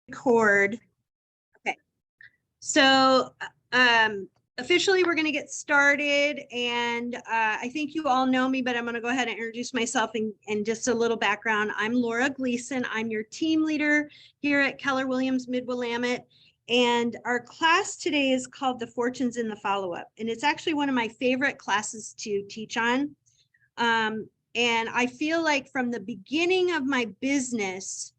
record. Okay. So officially we're going to get started, and I think you all know me, but I'm going to go ahead and introduce myself and just a little background. I'm Laura Gleason. I'm your team leader here at Keller Williams Mid-Willamette. And our class today is called The Fortunes in the Follow-Up. And it's actually one of my favorite classes to teach on. And I feel like from the beginning of my business,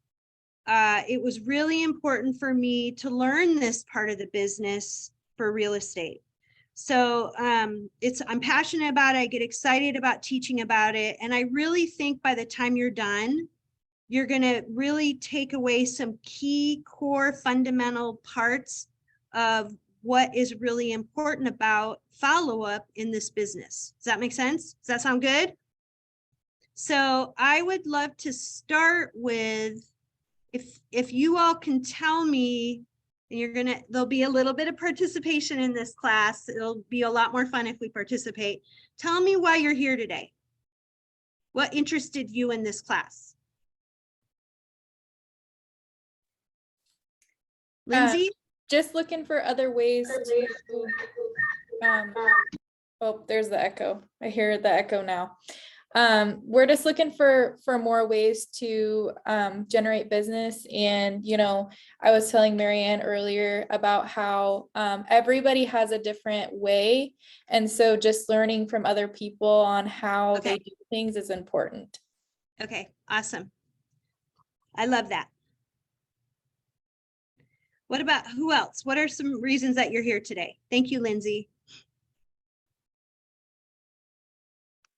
it was really important for me to learn this part of the business for real estate. So I'm passionate about it. I get excited about teaching about it. And I really think by the time you're done, you're going to really take away some key core fundamental parts of what is really important about follow-up in this business. Does that make sense? Does that sound good? So I would love to start with, if you all can tell me, and there'll be a little bit of participation in this class. It'll be a lot more fun if we participate. Tell me why you're here today. What interested you in this class? Lindsay? Just looking for other ways to, oh, there's the echo. I hear the echo now. We're just looking for more ways to generate business. And, you know, I was telling Marianne earlier about how everybody has a different way. And so just learning from other people on how they do things is important. Okay, awesome. I love that. What about who else? What are some reasons that you're here today? Thank you, Lindsay.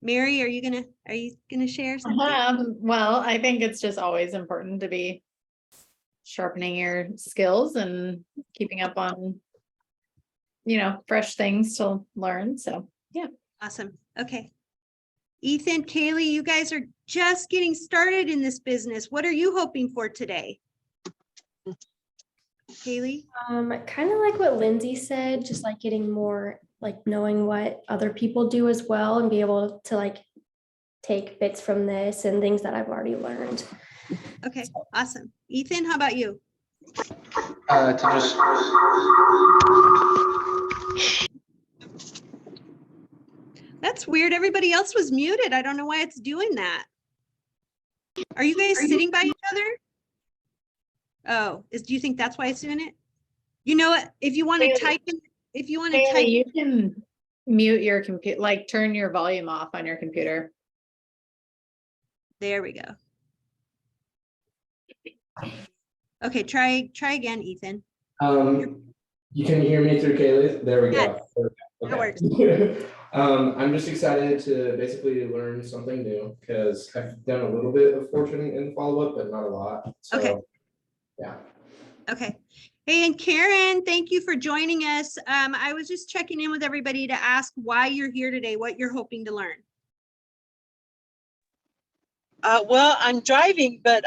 Mary, are you gonna share something? Well, I think it's just always important to be sharpening your skills and keeping up on, you know, fresh things to learn. So yeah. Awesome. Okay. Ethan, Kaylee, you guys are just getting started in this business. What are you hoping for today? Kaylee? Kind of like what Lindsay said, just like getting more, like knowing what other people do as well and be able to like take bits from this and things that I've already learned. Okay, awesome. Ethan, how about you? That's weird. Everybody else was muted. I don't know why it's doing that. Are you guys sitting by each other? Oh, do you think that's why it's doing it? You know what? If you want to type in, You can mute your computer, like turn your volume off on your computer. There we go. Okay, try again, Ethan. You can hear me through Kaylee? There we go. That works. I'm just excited to basically learn something new because I've done a little bit of fortune in follow-up, but not a lot. So, okay. Yeah. Okay. Hey, and Karen, thank you for joining us. I was just checking in with everybody to ask why you're here today, what you're hoping to learn. Well, I'm driving, but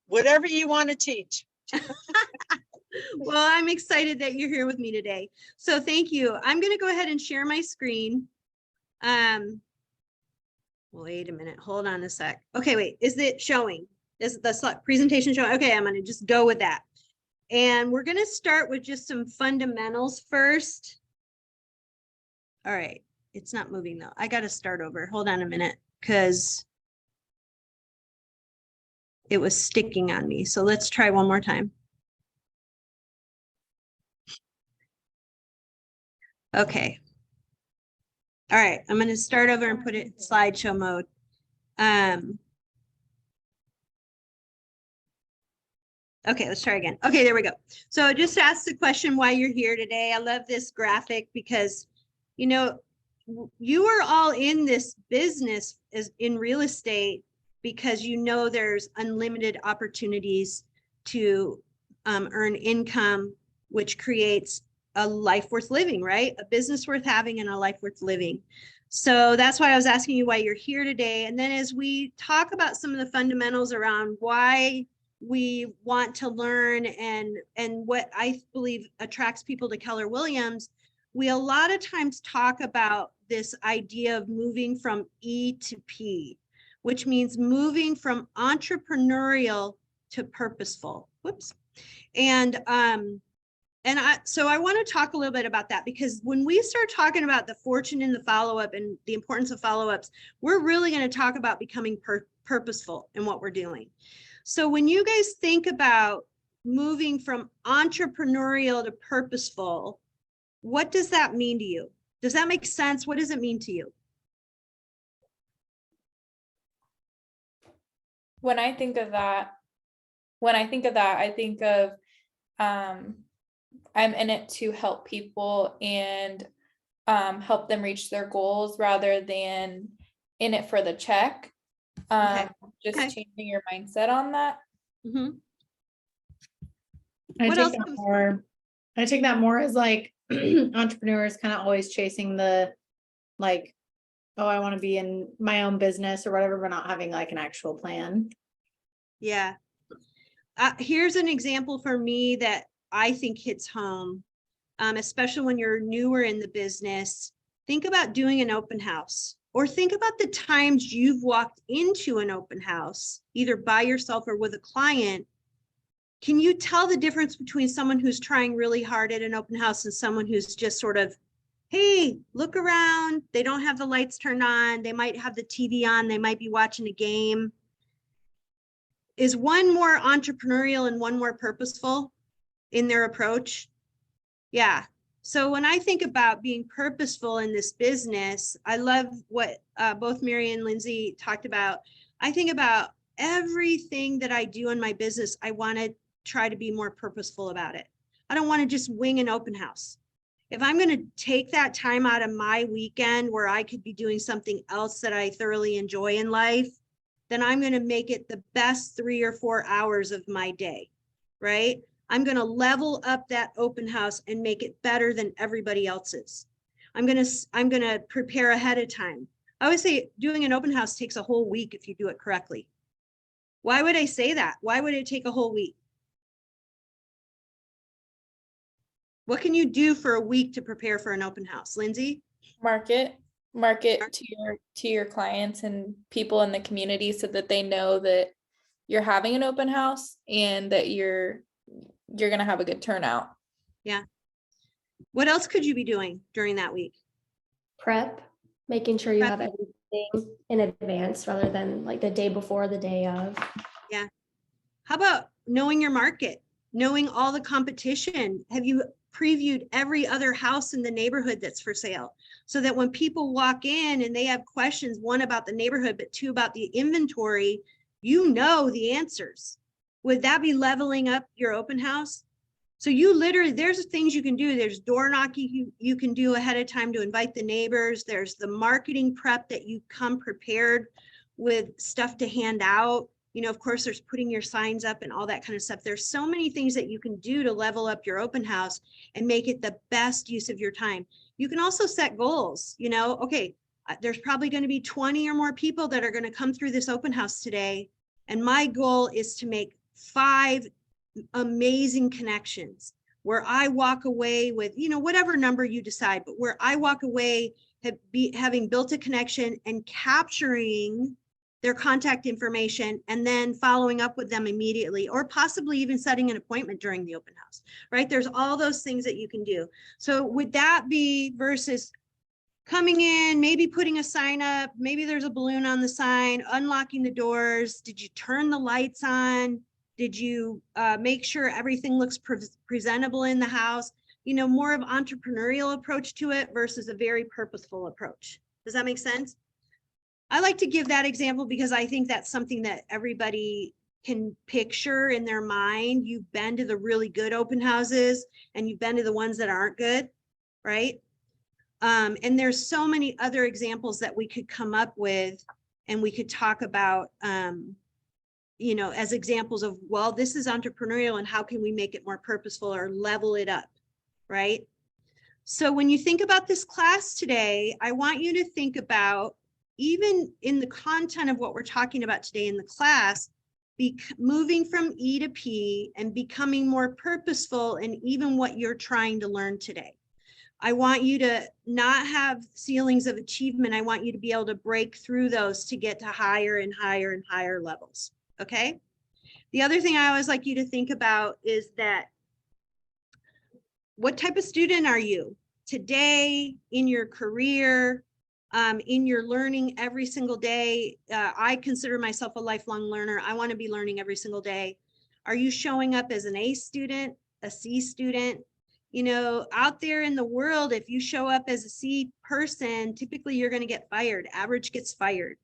whatever you want to teach. Well, I'm excited that you're here with me today. So thank you. I'm going to go ahead and share my screen. Wait a minute. Hold on a sec. Okay, wait. Is it showing? Is the presentation showing? Okay, I'm going to just go with that. And we're going to start with just some fundamentals first. All right. It's not moving though. I got to start over. Hold on a minute because it was sticking on me. So let's try one more time. Okay. All right. I'm going to start over and put it in slideshow mode. Okay, let's try again. Okay, there we go. So just ask the question why you're here today. I love this graphic because, you know, you are all in this business in real estate because you know there's unlimited opportunities to earn income, which creates a life worth living, right? A business worth having and a life worth living. So that's why I was asking you why you're here today. And then as we talk about some of the fundamentals around why we want to learn and what I believe attracts people to Keller Williams, we a lot of times talk about this idea of moving from E to P, which means moving from entrepreneurial to purposeful. Whoops, So I want to talk a little bit about that, because when we start talking about the fortune in the follow-up and the importance of follow-ups, we're really going to talk about becoming purposeful in what we're doing. So when you guys think about moving from entrepreneurial to purposeful, what does that mean to you? Does that make sense? What does it mean to you? When I think of that, I think of I'm in it to help people and help them reach their goals rather than in it for the check. Okay. Just Okay. changing your mindset on that. Mhm. I What take else that comes- more, I take that more as like entrepreneurs kind of always chasing the, like, oh, I want to be in my own business or whatever, but not having like an actual plan. Yeah. Here's an example for me that I think hits home, especially when you're newer in the business. Think about doing an open house, or think about the times you've walked into an open house, either by yourself or with a client. Can you tell the difference between someone who's trying really hard at an open house and someone who's just sort of, hey, look around, they don't have the lights turned on, they might have the TV on, they might be watching a game? Is one more entrepreneurial and one more purposeful in their approach? Yeah. So when I think about being purposeful in this business, I love what both Mary and Lindsay talked about. I think about everything that I do in my business. I want to try to be more purposeful about it. I don't want to just wing an open house. If I'm going to take that time out of my weekend where I could be doing something else that I thoroughly enjoy in life, then I'm going to make it the best 3 or 4 hours of my day, right? I'm going to level up that open house and make it better than everybody else's. I'm going to prepare ahead of time. I always say doing an open house takes a whole week if you do it correctly. Why would I say that? Why would it take a whole week? What can you do for a week to prepare for an open house, Lindsay? Market to your clients and people in the community so that they know that you're having an open house and that you're going to have a good turnout. Yeah. What else could you be doing during that week? Prep, making sure you Prep. have everything in advance rather than like the day before, the day of. Yeah. How about knowing your market, knowing all the competition? Have you previewed every other house in the neighborhood that's for sale, so that when people walk in and they have questions, one about the neighborhood, but two about the inventory, you know the answers? Would that be leveling up your open house? So you literally, there's things you can do. There's door knocking you can do ahead of time to invite the neighbors. There's the marketing prep that you come prepared with stuff to hand out. You know, of course, there's putting your signs up and all that kind of stuff. There's so many things that you can do to level up your open house and make it the best use of your time. You can also set goals, you know, okay, there's probably going to be 20 or more people that are going to come through this open house today. And my goal is to make 5 amazing connections where I walk away with, you know, whatever number you decide, but where I walk away having built a connection and capturing their contact information and then following up with them immediately, or possibly even setting an appointment during the open house, right? There's all those things that you can do. So would that be versus coming in, maybe putting a sign up, maybe there's a balloon on the sign, unlocking the doors? Did you turn the lights on? Did you make sure everything looks presentable in the house? You know, more of entrepreneurial approach to it versus a very purposeful approach. Does that make sense? I like to give that example because I think that's something that everybody can picture in their mind. You've been to the really good open houses and you've been to the ones that aren't good, right? And there's so many other examples that we could come up with and we could talk about, you know, as examples of, well, this is entrepreneurial and how can we make it more purposeful or level it up, right? So when you think about this class today, I want you to think about, even in the content of what we're talking about today in the class, moving from E to P and becoming more purposeful in even what you're trying to learn today. I want you to not have ceilings of achievement. I want you to be able to break through those to get to higher and higher and higher levels. Okay. The other thing I always like you to think about is that what type of student are you today in your career, in your learning every single day? I consider myself a lifelong learner. I want to be learning every single day. Are you showing up as an A student, a C student? You know, out there in the world, if you show up as a C person, typically you're going to get fired. Average gets fired,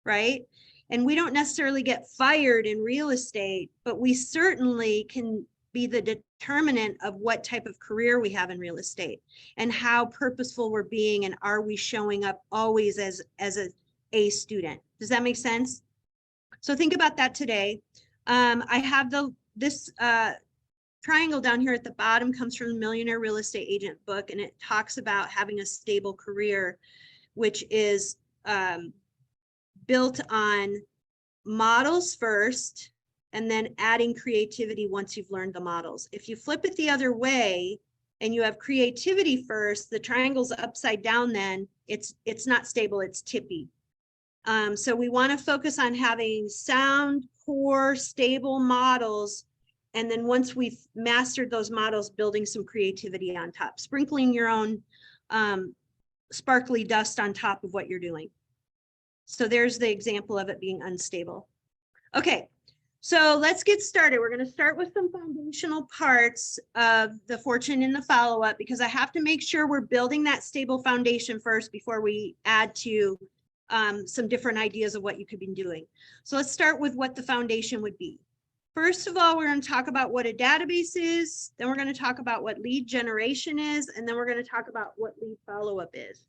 right? And we don't necessarily get fired in real estate, but we certainly can be the determinant of what type of career we have in real estate and how purposeful we're being, and are we showing up always as a student. Does that make sense? So think about that today. I have this triangle down here at the bottom comes from the Millionaire Real Estate Agent book, and it talks about having a stable career, which is built on models first, and then adding creativity once you've learned the models. If you flip it the other way and you have creativity first, the triangle's upside down, then it's not stable, it's tippy. So we want to focus on having sound, core, stable models. And then once we've mastered those models, building some creativity on top, sprinkling your own sparkly dust on top of what you're doing. So there's the example of it being unstable. Okay, so let's get started. We're going to start with some foundational parts of the fortune in the follow-up, because I have to make sure we're building that stable foundation first before we add to some different ideas of what you could be doing. So let's start with what the foundation would be. First of all, we're going to talk about what a database is. Then we're going to talk about what lead generation is. And then we're going to talk about what lead follow-up is.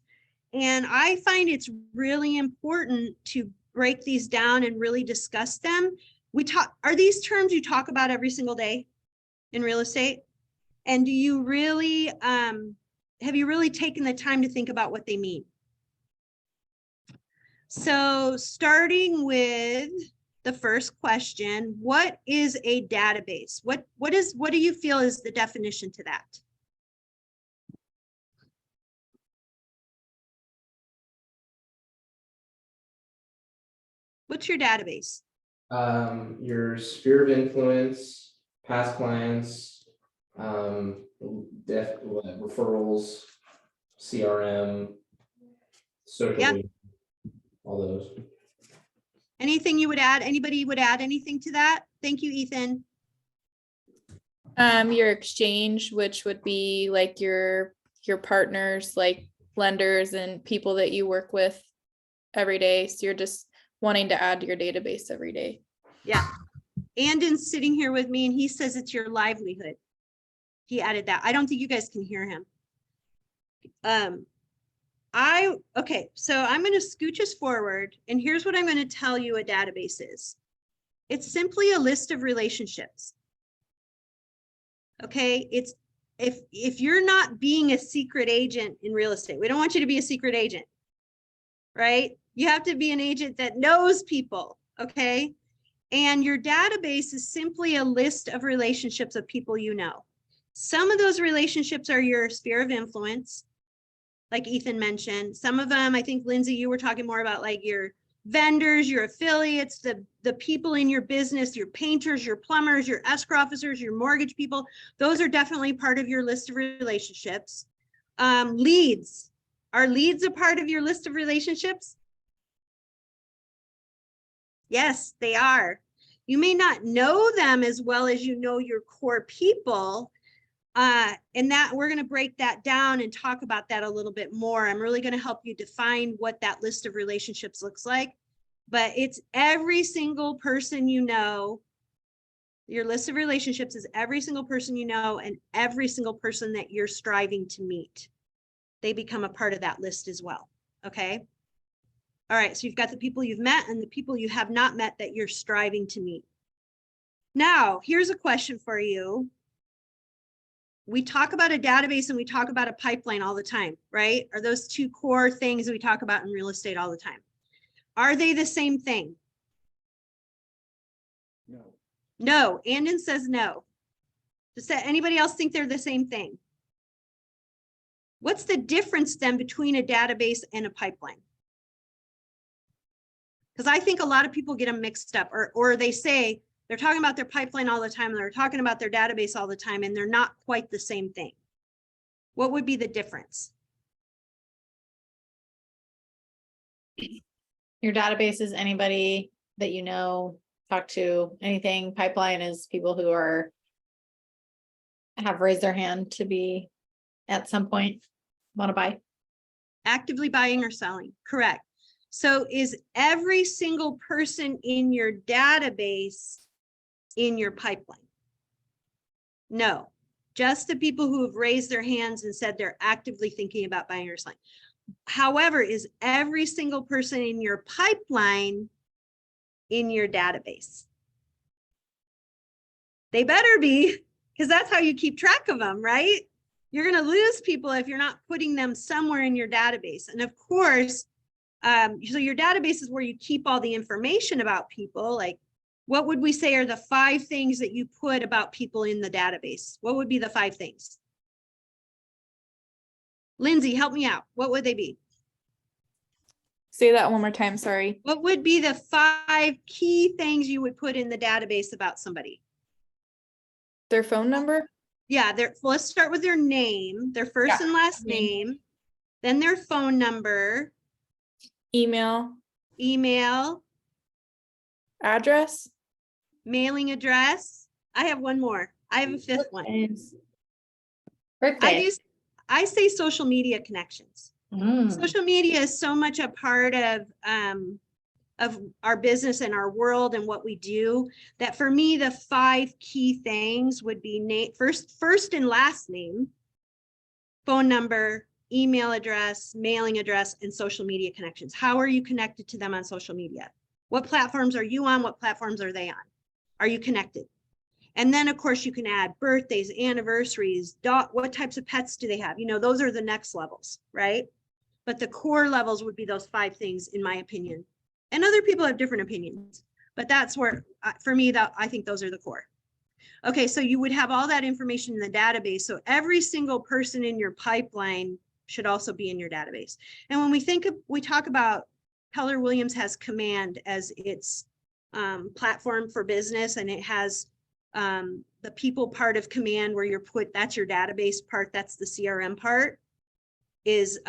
And I find it's really important to break these down and really discuss them. Are these terms you talk about every single day in real estate? And do you really, have you really taken the time to think about what they mean? So starting with the first question, what is a database? What do you feel is the definition to that? What's your database? Your sphere of influence, past clients, referrals, CRM, social Yeah. media, all those. Anything you would add? Anybody would add anything to that? Thank you, Ethan. Your exchange, which would be like your partners, like lenders and people that you work with every day. So you're just wanting to add to your database every day. Yeah. Andon's sitting here with me and he says it's your livelihood. He added that. I don't think you guys can hear him. Okay, so I'm going to scooch us forward, and here's what I'm going to tell you a database is. It's simply a list of relationships. Okay, it's if you're not being a secret agent in real estate, we don't want you to be a secret agent, right? You have to be an agent that knows people, okay? And your database is simply a list of relationships of people you know. Some of those relationships are your sphere of influence, like Ethan mentioned. Some of them, I think, Lindsay, you were talking more about like your vendors, your affiliates, the people in your business, your painters, your plumbers, your escrow officers, your mortgage people. Those are definitely part of your list of relationships. Leads. Are leads a part of your list of relationships? Yes, they are. You may not know them as well as you know your core people. And that we're going to break that down and talk about that a little bit more. I'm really going to help you define what that list of relationships looks like. But it's every single person you know. Your list of relationships is every single person you know and every single person that you're striving to meet. They become a part of that list as well. Okay. All right. So you've got the people you've met and the people you have not met that you're striving to meet. Now, here's a question for you. We talk about a database and we talk about a pipeline all the time, right? Are those two core things we talk about in real estate all the time? Are they the same thing? No. No. Andon says no. Does anybody else think they're the same thing? What's the difference then between a database and a pipeline? Because I think a lot of people get them mixed up, or they say They're talking about their pipeline all the time. They're talking about their database all the time, and they're not quite the same thing. What would be the difference? Your database is anybody that you know, talk to, anything. Pipeline is people who have raised their hand to be at some point want to buy. Actively buying or selling, correct. So is every single person in your database in your pipeline? No, just the people who have raised their hands and said they're actively thinking about buying or selling. However, is every single person in your pipeline in your database? They better be, because that's how you keep track of them, right? You're going to lose people if you're not putting them somewhere in your database. And of course, so your database is where you keep all the information about people. Like, what would we say are the 5 things that you put about people in the database? What would be the 5 things? Lindsay, help me out. What would they be? Say that one more time, sorry. What would be the 5 key things you would put in the database about somebody? Their phone number? Yeah, let's start with their name, their first and last name, then their phone number, Email, email, address? mailing address. I have one more. I have a 5th one. Birthday. I say social media connections. Mm. Social media is so much a part of our business and our world and what we do, that for me, the 5 key things would be first and last name, phone number, email address, mailing address, and social media connections. How are you connected to them on social media? What platforms are you on? What platforms are they on? Are you connected? And then of course you can add birthdays, anniversaries, what types of pets do they have? You know, those are the next levels, right? But the core levels would be those 5 things, in my opinion. And other people have different opinions, but that's where, for me, that I think those are the core. Okay, so you would have all that information in the database. So every single person in your pipeline should also be in your database. And when we talk about, Keller Williams has Command as its platform for business, and it has the people part of Command where that's your database part, that's the CRM part, is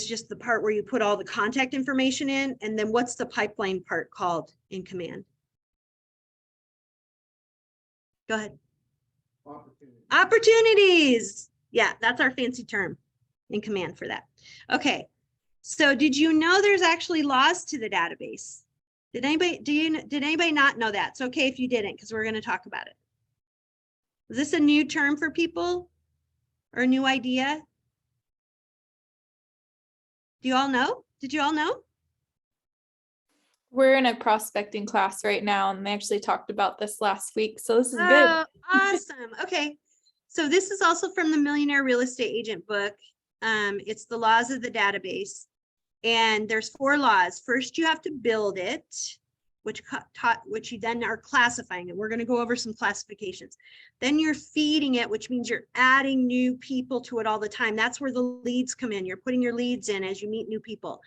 just the part where you put all the contact information in. And then what's the pipeline part called in Command? Go ahead. Opportunities. Yeah, that's our fancy term in Command for that. Okay, so did you know there's actually laws to the database? Did anybody not know that? It's okay if you didn't, because we're going to talk about it. Is this a new term for people or a new idea? Do you all know? Did you all know? We're in a prospecting class right now, and they actually talked about this last week. So this is good. Oh, awesome. Okay. So this is also from the Millionaire Real Estate Agent book. It's the laws of the database. And there's 4 laws. First, you have to build it, which you then are classifying it. We're going to go over some classifications. Then you're feeding it, which means you're adding new people to it all the time. That's where the leads come in. You're putting your leads in as you meet new people.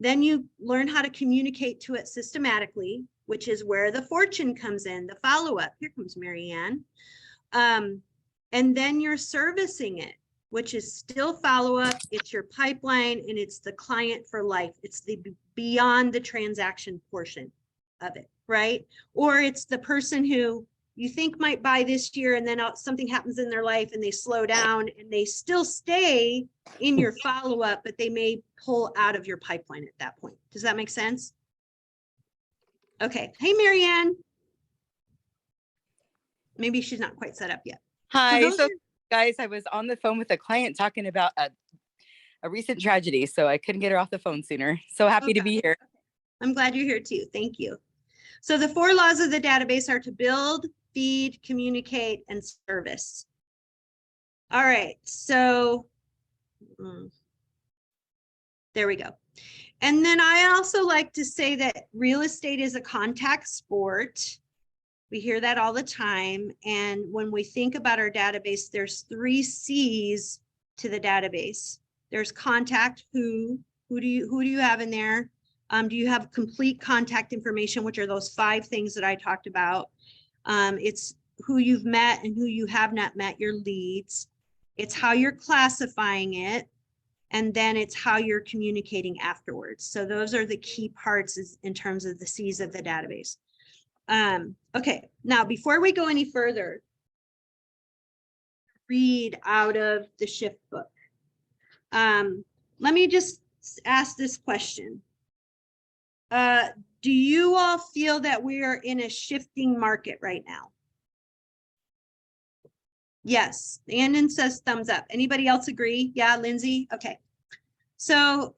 Then you learn how to communicate to it systematically, which is where the fortune comes in, the follow-up. Here comes Mary Ann. And then you're servicing it, which is still follow-up. It's your pipeline, and it's the client for life. It's the beyond the transaction portion of it, right? Or it's the person who you think might buy this year, and then something happens in their life and they slow down, and they still stay in your follow-up, but they may pull out of your pipeline at that point. Does that make sense? Okay. Hey, Mary Ann. Maybe she's not quite set up yet. Hi. those So are- guys, I was on the phone with a client talking about a recent tragedy, so I couldn't get her off the phone sooner. So happy to Okay. be here. I'm glad you're here too. Thank you. So the 4 laws of the database are to build, feed, communicate, and service. All right, so there we go. And then I also like to say that real estate is a contact sport. We hear that all the time. And when we think about our database, there's 3 C's to the database. There's contact, who do you have in there? Do you have complete contact information, which are those 5 things that I talked about? It's who you've met and who you have not met, your leads. It's how you're classifying it. And then it's how you're communicating afterwards. So those are the key parts in terms of the C's of the database. Okay, now before we go any further, read out of the shift book. Let me just ask this question. Do you all feel that we are in a shifting market right now? Yes, Andon says thumbs up. Anybody else agree? Yeah, Lindsay? Okay. So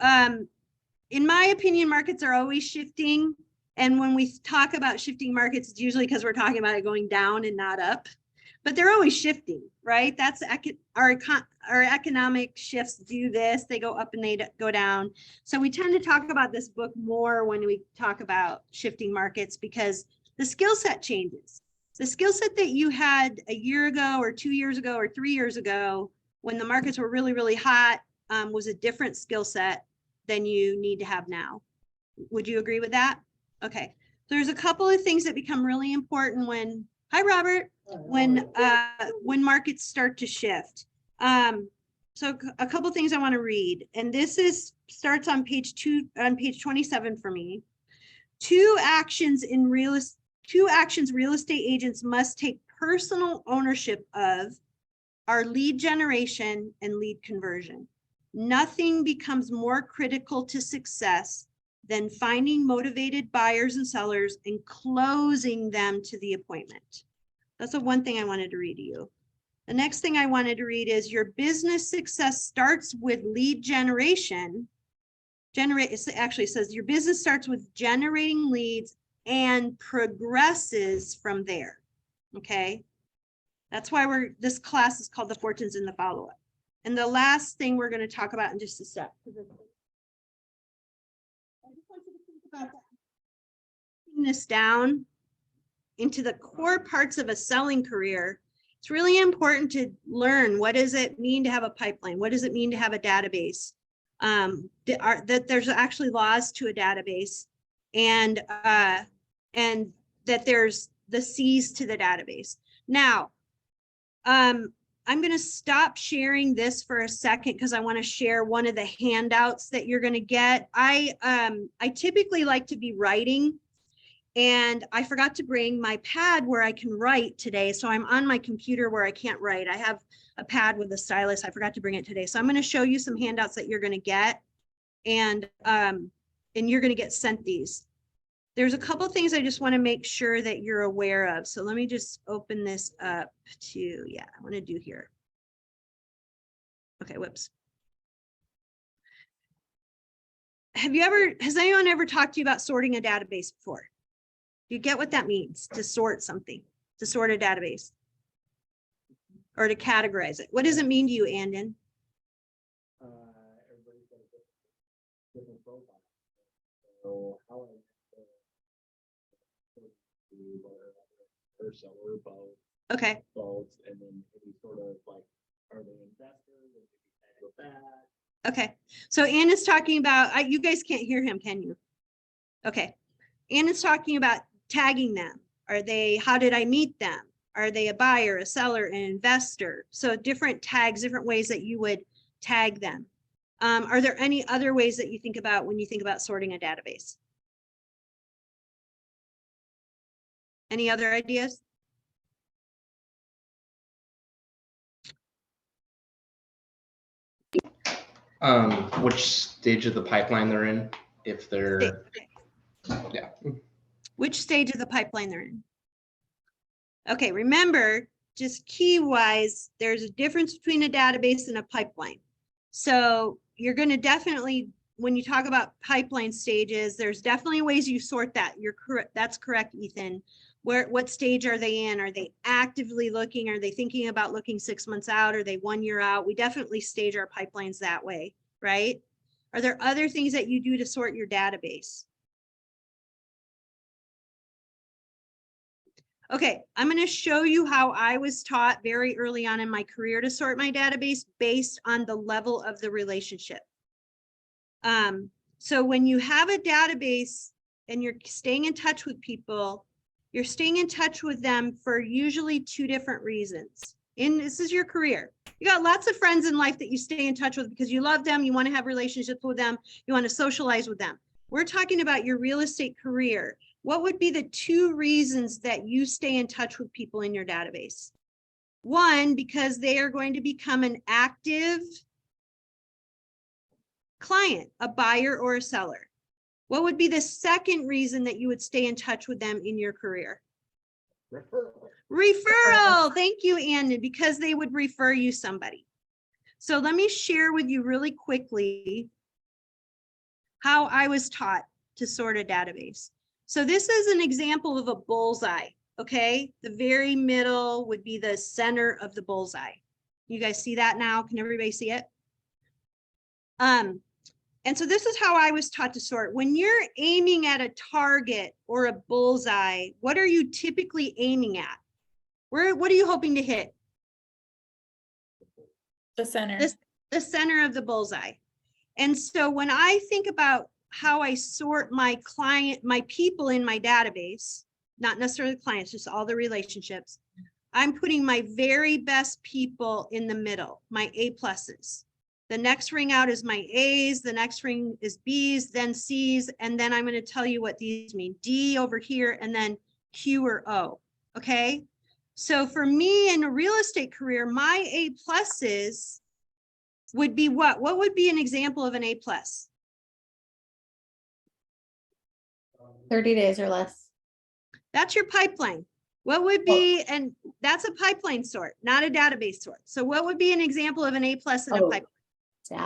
in my opinion, markets are always shifting. And when we talk about shifting markets, it's usually because we're talking about it going down and not up. But they're always shifting, right? That's our economic shifts do this. They go up and they go down. So we tend to talk about this book more when we talk about shifting markets because the skill set changes. The skill set that you had a year ago or 2 years ago or 3 years ago when the markets were really, really hot was a different skill set than you need to have now. Would you agree with that? Okay. There's a couple of things that become really important when, hi, Robert, when markets start to shift. So a couple things I want to read, and this starts on page 27 for me. Two actions real estate agents must take personal ownership of are lead generation and lead conversion. Nothing becomes more critical to success than finding motivated buyers and sellers and closing them to the appointment. That's the one thing I wanted to read to you. The next thing I wanted to read is your business success starts with lead generation. It actually says your business starts with generating leads and progresses from there. Okay. That's why this class is called the Fortunes in the Follow-Up. And the last thing we're going to talk about in just a sec. I just want you to think about that. Putting this down into the core parts of a selling career, it's really important to learn what does it mean to have a pipeline? What does it mean to have a database? That there's actually laws to a database and that there's the C's to the database. Now, I'm going to stop sharing this for a second because I want to share one of the handouts that you're going to get. I typically like to be writing, and I forgot to bring my pad where I can write today. So I'm on my computer where I can't write. I have a pad with a stylus. I forgot to bring it today. So I'm going to show you some handouts that you're going to get, and you're going to get sent these. There's a couple things I just want to make sure that you're aware of. So let me just open this up to, I want to do here. Okay, whoops. Has anyone ever talked to you about sorting a database before? Do you get what that means to sort something, to sort a database? Or to categorize it? What does it mean to you, Andon? Everybody's got a different profile. So how or seller Okay. both, and then any sort of like, are they investors? With that. Okay. So Ann is talking about, you guys can't hear him, can you? Okay. Ann is talking about tagging them. How did I meet them? Are they a buyer, a seller, an investor? So different tags, different ways that you would tag them. Are there any other ways that you think about when you think about sorting a database? Any other ideas? Which stage of the pipeline they're in, if they're, yeah. Which stage of the pipeline they're in? Okay, remember, just key wise, there's a difference between a database and a pipeline. So you're going to definitely, when you talk about pipeline stages, there's definitely ways you sort that. You're correct. That's correct, Ethan. What stage are they in? Are they actively looking? Are they thinking about looking 6 months out? Are they 1 year out? We definitely stage our pipelines that way, right? Are there other things that you do to sort your database? Okay, I'm going to show you how I was taught very early on in my career to sort my database based on the level of the relationship. So when you have a database and you're staying in touch with people, You're staying in touch with them for usually 2 different reasons. And this is your career. You got lots of friends in life that you stay in touch with because you love them, you want to have relationships with them, you want to socialize with them. We're talking about your real estate career. What would be the 2 reasons that you stay in touch with people in your database? 1, because they are going to become an active client, a buyer or a seller. What would be the second reason that you would stay in touch with them in your career? Referral. Thank you, Anna, because they would refer you somebody. So let me share with you really quickly how I was taught to sort a database. So this is an example of a bullseye, okay? The very middle would be the center of the bullseye. You guys see that now? Can everybody see it? And so this is how I was taught to sort. When you're aiming at a target or a bullseye, what are you typically aiming at? What are you hoping to hit? The center. The center of the bullseye. And so when I think about how I sort my people in my database, not necessarily clients, just all the relationships, I'm putting my very best people in the middle, my A+. The next ring out is my A's, the next ring is B's, then C's, and then I'm going to tell you what these mean. D over here, and then Q or O, okay? So for me in a real estate career, my A+ would be what? What would be an example of an A+? 30 days or less. That's your pipeline. What would be, and that's a pipeline sort, not a database sort. So what would be an example of an A+ in a pipeline?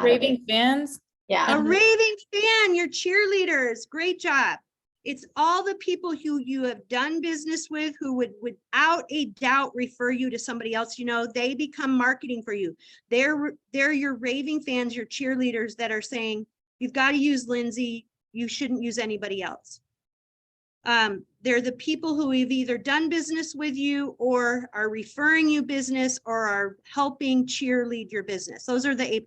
Raving fans. Yeah. A raving fan, your cheerleaders, great job. It's all the people who you have done business with who would without a doubt refer you to somebody else. You know, they become marketing for you. They're your raving fans, your cheerleaders that are saying, you've got to use Lindsay, you shouldn't use anybody else. They're the people who have either done business with you or are referring you business or are helping cheerlead your business. Those are the A+,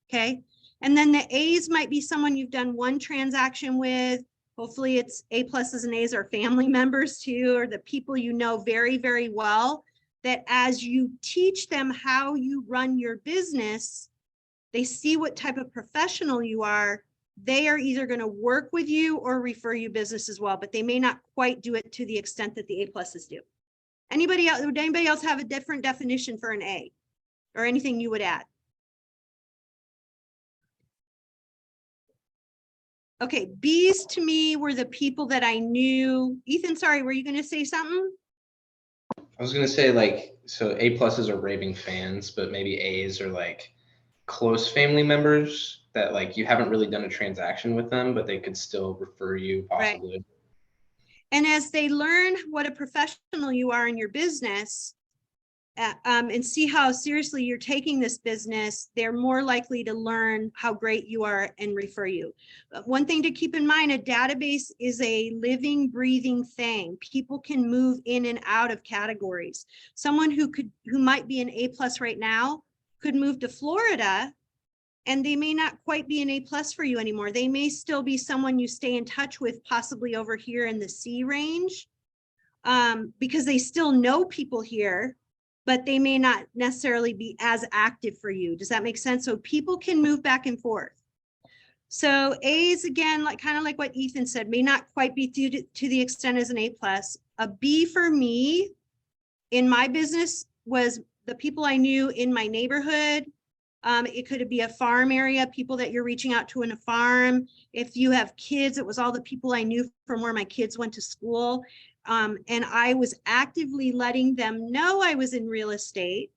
okay? And then the A's might be someone you've done one transaction with. Hopefully it's A+ and A's are family members too, or the people you know very, very well, that as you teach them how you run your business, they see what type of professional you are. They are either going to work with you or refer you business as well, but they may not quite do it to the extent that the A+ do. Anybody else, would anybody else have a different definition for an A or anything you would add? Okay, B's to me were the people that I knew. Ethan, sorry, were you going to say something? I was gonna say like, so A+ are raving fans, but maybe A's are like close family members that like you haven't really done a transaction with them, but they could still refer you possibly. Right. And as they learn what a professional you are in your business, and see how seriously you're taking this business, they're more likely to learn how great you are and refer you. One thing to keep in mind, a database is a living, breathing thing. People can move in and out of categories. Someone who might be an A+ right now could move to Florida and they may not quite be an A+ for you anymore. They may still be someone you stay in touch with, possibly over here in the C range, because they still know people here, but they may not necessarily be as active for you. Does that make sense? So people can move back and forth. So A's, again, like kind of like what Ethan said, may not quite be to the extent as an A+. A B for me in my business was the people I knew in my neighborhood. It could be a farm area, people that you're reaching out to in a farm. If you have kids, it was all the people I knew from where my kids went to school. And I was actively letting them know I was in real estate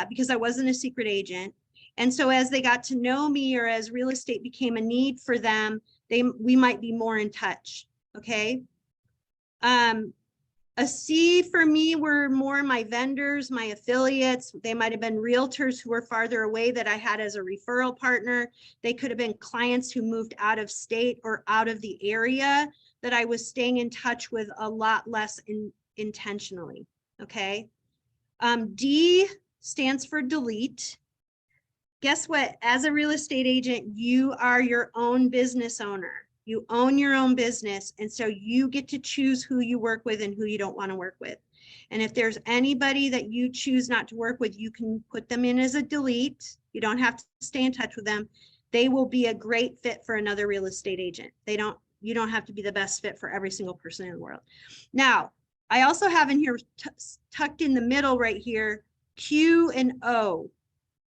because I wasn't a secret agent. And so as they got to know me or as real estate became a need for them, we might be more in touch, okay? A C for me were more my vendors, my affiliates. They might have been realtors who were farther away that I had as a referral partner. They could have been clients who moved out of state or out of the area that I was staying in touch with a lot less intentionally, okay? D stands for delete. Guess what? As a real estate agent, you are your own business owner. You own your own business. And so you get to choose who you work with and who you don't want to work with. And if there's anybody that you choose not to work with, you can put them in as a delete. You don't have to stay in touch with them. They will be a great fit for another real estate agent. You don't have to be the best fit for every single person in the world. Now, I also have in here tucked in the middle right here, Q and O.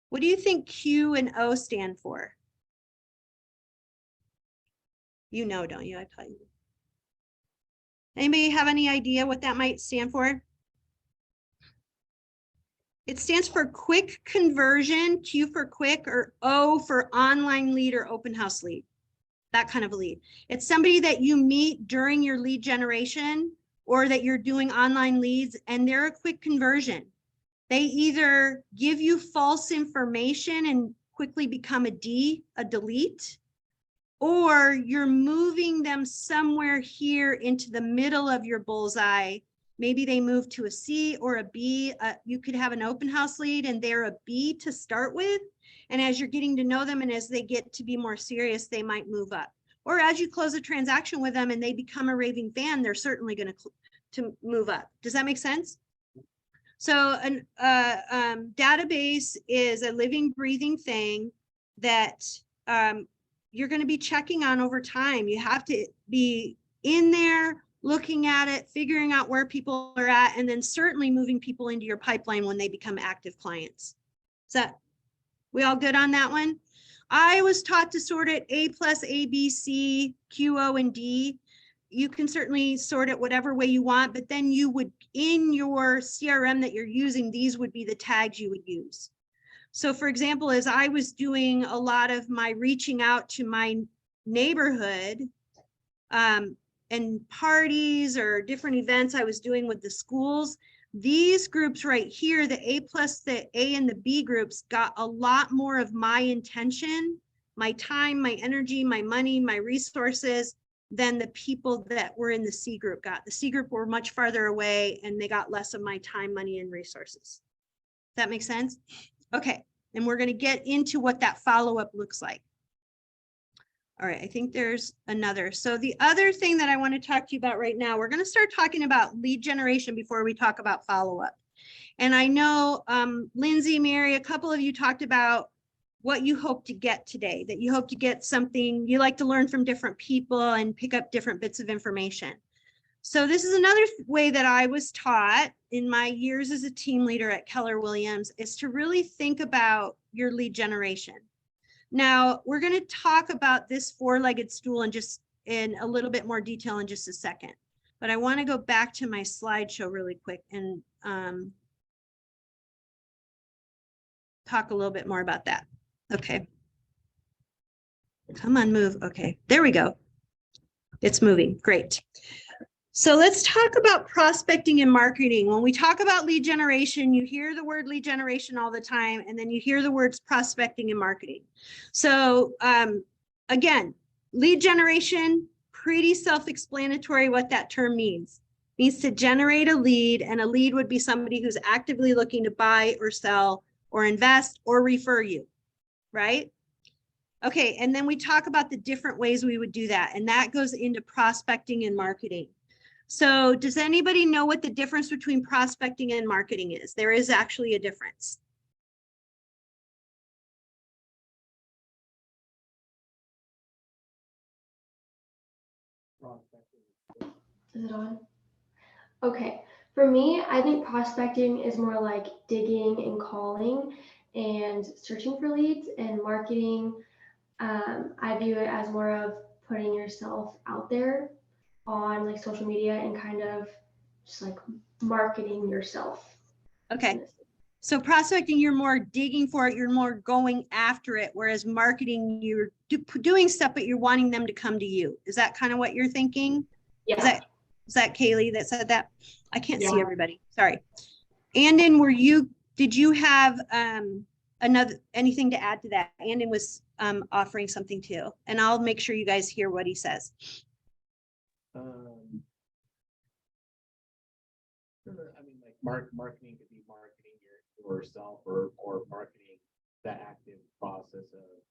What do you think Q and O stand for? You know, don't you? I tell you. Anybody have any idea what that might stand for? It stands for quick conversion, Q for quick, or O for online lead or open house lead. That kind of a lead. It's somebody that you meet during your lead generation or that you're doing online leads, and they're a quick conversion. They either give you false information and quickly become a delete, or you're moving them somewhere here into the middle of your bullseye. Maybe they move to a C or a B. You could have an open house lead and they're a B to start with. And as you're getting to know them and as they get to be more serious, they might move up. Or as you close a transaction with them and they become a raving fan, they're certainly going to move up. Does that make sense? So a database is a living, breathing thing that you're going to be checking on over time. You have to be in there, looking at it, figuring out where people are at, and then certainly moving people into your pipeline when they become active clients. We all good on that one? I was taught to sort it A plus, A, B, C, Q, O, and D. You can certainly sort it whatever way you want, but then you would, in your CRM that you're using, these would be the tags you would use. So for example, as I was doing a lot of my reaching out to my neighborhood and parties or different events I was doing with the schools, these groups right here, the A plus, the A and the B groups, got a lot more of my intention, my time, my energy, my money, my resources than the people that were in the C group got. The C group were much farther away and they got less of my time, money, and resources. Does that make sense? Okay, and we're going to get into what that follow-up looks like. All right, I think there's another. So the other thing that I want to talk to you about right now, we're going to start talking about lead generation before we talk about follow-up. And I know Lindsay, Mary, a couple of you talked about what you hope to get today, that you hope to get something, you like to learn from different people and pick up different bits of information. So this is another way that I was taught in my years as a team leader at Keller Williams, is to really think about your lead generation. Now, we're going to talk about this four-legged stool in a little bit more detail in just a second. But I want to go back to my slideshow really quick and talk a little bit more about that. Okay. Come on, move. Okay, there we go. It's moving. Great. So let's talk about prospecting and marketing. When we talk about lead generation, you hear the word lead generation all the time, and then you hear the words prospecting and marketing. So again, lead generation, pretty self-explanatory what that term means. It means to generate a lead, and a lead would be somebody who's actively looking to buy or sell or invest or refer you, right? Okay, and then we talk about the different ways we would do that, and that goes into prospecting and marketing. So does anybody know what the difference between prospecting and marketing is? There is actually a difference. Is it on? Okay. For me, I think prospecting is more like digging and calling and searching for leads, and marketing, I view it as more of putting yourself out there on like social media and kind of just like marketing yourself. Okay. So prospecting, you're more digging for it, you're more going after it, whereas marketing, you're doing stuff, but you're wanting them to come to you. Is that kind of what you're thinking? Yeah. Is that Kaylee that said that? I can't see Yeah. everybody. Sorry. Andon, did you have anything to add to that? Andon was offering something too, and I'll make sure you guys hear what he says. I mean, like marketing could be marketing yourself or marketing the active process of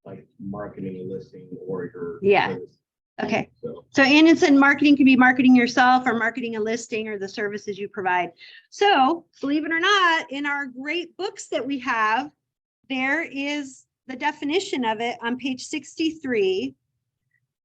like marketing and listing or your. Yeah. service. Okay. So, So Ann said marketing can be marketing yourself or marketing a listing or the services you provide. So believe it or not, in our great books that we have, there is the definition of it on page 63.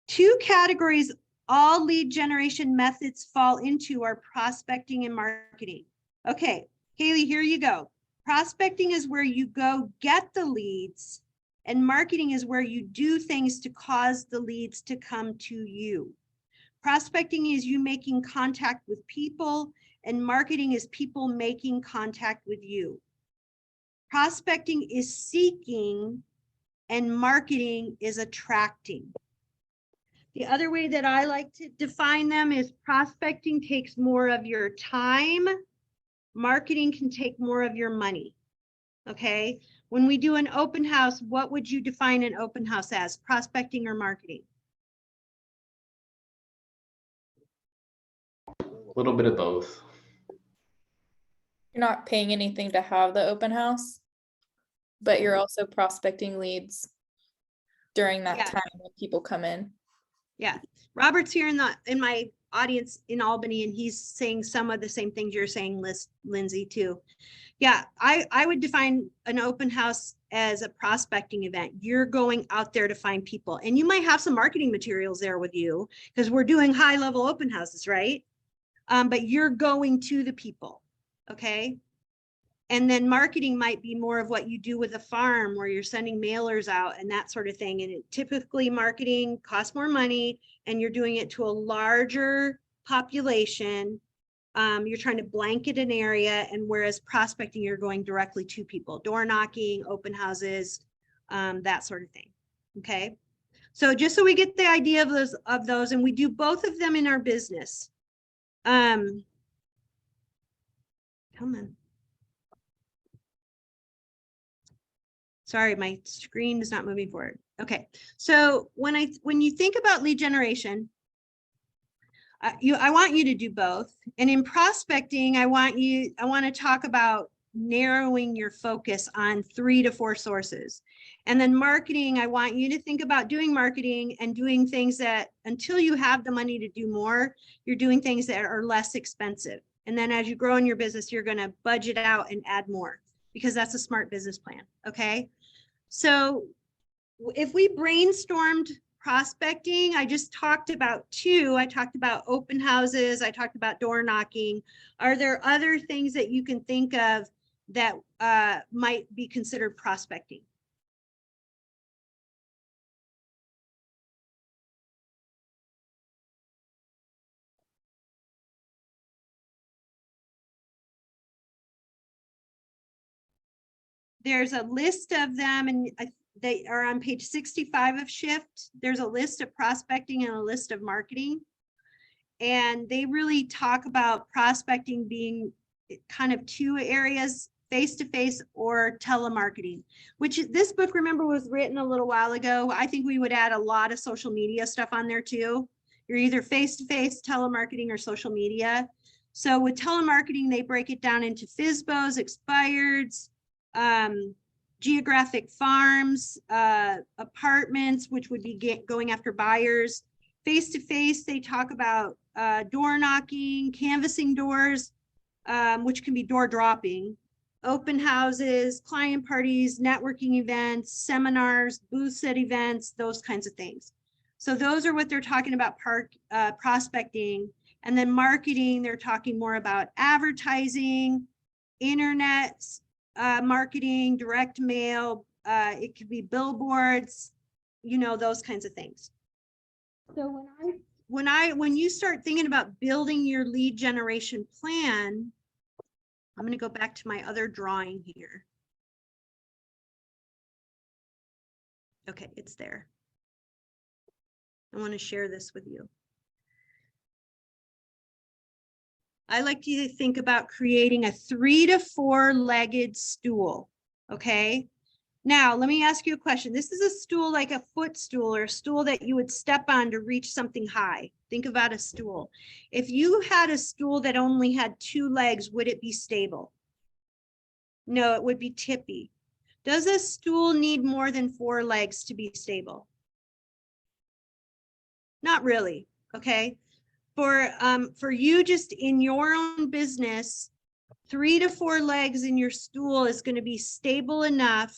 Two categories all lead generation methods fall into are prospecting and marketing. Okay, Haley, here you go. Prospecting is where you go get the leads, and marketing is where you do things to cause the leads to come to you. Prospecting is you making contact with people, and marketing is people making contact with you. Prospecting is seeking, and marketing is attracting. The other way that I like to define them is prospecting takes more of your time. Marketing can take more of your money. Okay. When we do an open house, what would you define an open house as? Prospecting or marketing? A little bit of both. You're not paying anything to have the open house, but you're also prospecting leads during that Yeah. time when people come in. Yeah. Robert's here in my audience in Albany, and he's saying some of the same things you're saying, Lindsay, too. Yeah, I would define an open house as a prospecting event. You're going out there to find people, and you might have some marketing materials there with you because we're doing high level open houses, right? But you're going to the people, okay? And then marketing might be more of what you do with a farm where you're sending mailers out and that sort of thing. And typically marketing costs more money and you're doing it to a larger population. You're trying to blanket an area, and whereas prospecting, you're going directly to people, door knocking, open houses, that sort of thing. Okay. So just so we get the idea of those, and we do both of them in our business. Come on. Sorry, my screen is not moving forward. Okay, so when you think about lead generation, I want you to do both. And in prospecting, I want to talk about narrowing your focus on 3 to 4 sources. And then marketing, I want you to think about doing marketing and doing things that until you have the money to do more, you're doing things that are less expensive. And then as you grow in your business, you're going to budget out and add more because that's a smart business plan. Okay. So if we brainstormed prospecting, I just talked about 2. I talked about open houses. I talked about door knocking. Are there other things that you can think of that might be considered prospecting? There's a list of them, and they are on page 65 of Shift. There's a list of prospecting and a list of marketing. And they really talk about prospecting being kind of 2 areas, face-to-face or telemarketing, which this book, remember, was written a little while ago. I think we would add a lot of social media stuff on there too. You're either face-to-face, telemarketing, or social media. So with telemarketing, they break it down into FSBOs, expireds, geographic farms, apartments, which would be going after buyers. Face-to-face, they talk about door knocking, canvassing doors, which can be door dropping, open houses, client parties, networking events, seminars, booths at events, those kinds of things. So those are what they're talking about prospecting. And then marketing, they're talking more about advertising, internet marketing, direct mail, it could be billboards, those kinds of things. So when you start thinking about building your lead generation plan, I'm going to go back to my other drawing here. Okay, it's there. I want to share this with you. I like you to think about creating a 3 to 4 legged stool. Okay. Now, let me ask you a question. This is a stool like a footstool or a stool that you would step on to reach something high. Think about a stool. If you had a stool that only had 2 legs, would it be stable? No, it would be tippy. Does a stool need more than 4 legs to be stable? Not really, okay? For you just in your own business, 3 to 4 legs in your stool is going to be stable enough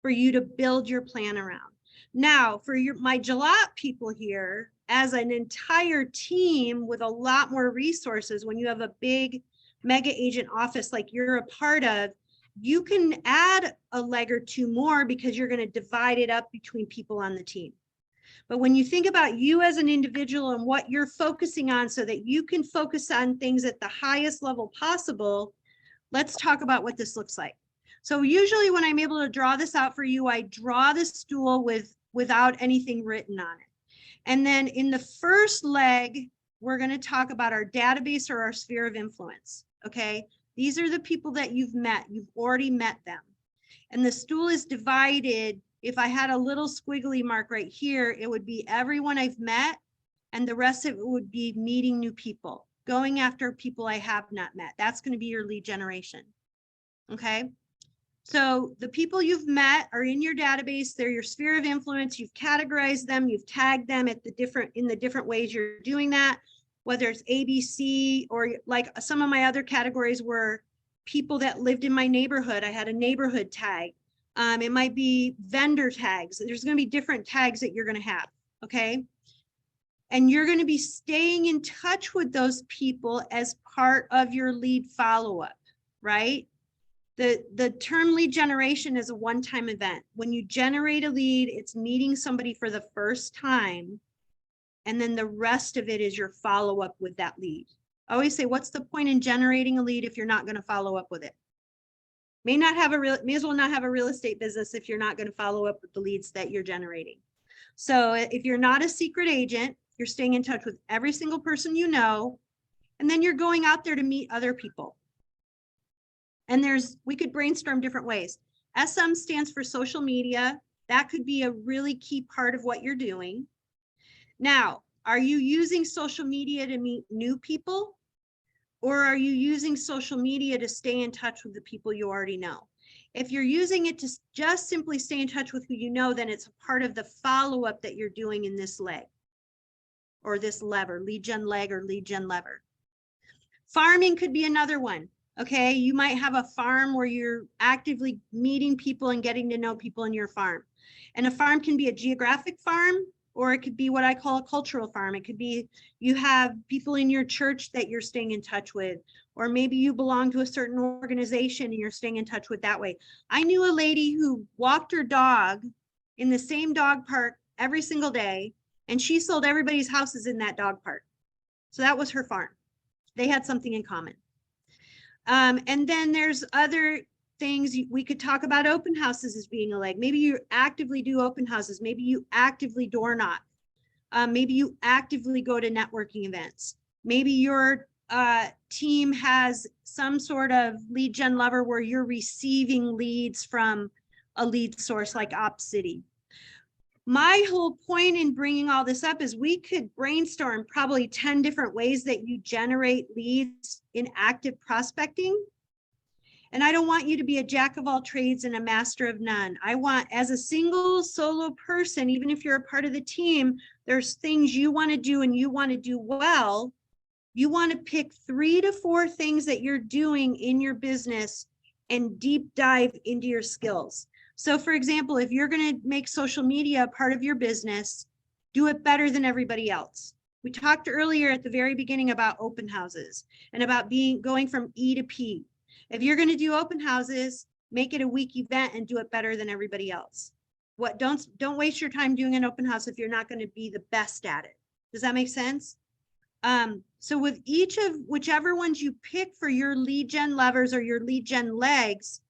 for you to build your plan around. Now, for my Jalop people here, as an entire team with a lot more resources, when you have a big mega agent office like you're a part of, you can add a leg or 2 more because you're going to divide it up between people on the team. But when you think about you as an individual and what you're focusing on so that you can focus on things at the highest level possible, let's talk about what this looks like. So usually when I'm able to draw this out for you, I draw the stool without anything written on it. And then in the first leg, we're going to talk about our database or our sphere of influence. Okay. These are the people that you've met. You've already met them. And the stool is divided. If I had a little squiggly mark right here, it would be everyone I've met. And the rest of it would be meeting new people, going after people I have not met. That's going to be your lead generation. Okay. So the people you've met are in your database. They're your sphere of influence. You've categorized them. You've tagged them in the different ways you're doing that, whether it's ABC or like some of my other categories were people that lived in my neighborhood. I had a neighborhood tag. It might be vendor tags. There's going to be different tags that you're going to have. Okay. And you're going to be staying in touch with those people as part of your lead follow-up, right? The term lead generation is a one-time event. When you generate a lead, it's meeting somebody for the first time. And then the rest of it is your follow-up with that lead. I always say, what's the point in generating a lead if you're not going to follow up with it? May as well not have a real estate business if you're not going to follow up with the leads that you're generating. So if you're not a secret agent, you're staying in touch with every single person you know, and then you're going out there to meet other people. And we could brainstorm different ways. SM stands for social media. That could be a really key part of what you're doing. Now, are you using social media to meet new people? Or are you using social media to stay in touch with the people you already know? If you're using it to just simply stay in touch with who you know, then it's a part of the follow-up that you're doing in this leg or this lever, lead gen leg or lead gen lever. Farming could be another one. Okay, you might have a farm where you're actively meeting people and getting to know people in your farm. And a farm can be a geographic farm, or it could be what I call a cultural farm. It could be you have people in your church that you're staying in touch with, or maybe you belong to a certain organization and you're staying in touch with that way. I knew a lady who walked her dog in the same dog park every single day, and she sold everybody's houses in that dog park. So that was her farm. They had something in common. And then there's other things we could talk about. Open houses as being a leg. Maybe you actively do open houses. Maybe you actively door knock. Maybe you actively go to networking events. Maybe your team has some sort of lead gen lever where you're receiving leads from a lead source like OpCity. My whole point in bringing all this up is we could brainstorm probably 10 different ways that you generate leads in active prospecting. And I don't want you to be a jack of all trades and a master of none. I want, as a single solo person, even if you're a part of the team, there's things you want to do and you want to do well. You want to pick 3 to 4 things that you're doing in your business and deep dive into your skills. So for example, if you're going to make social media a part of your business, do it better than everybody else. We talked earlier at the very beginning about open houses and about going from E to P. If you're going to do open houses, make it a week event and do it better than everybody else. Don't waste your time doing an open house if you're not going to be the best at it. Does that make sense? So with each of whichever ones you pick for your lead gen levers or your lead gen legs,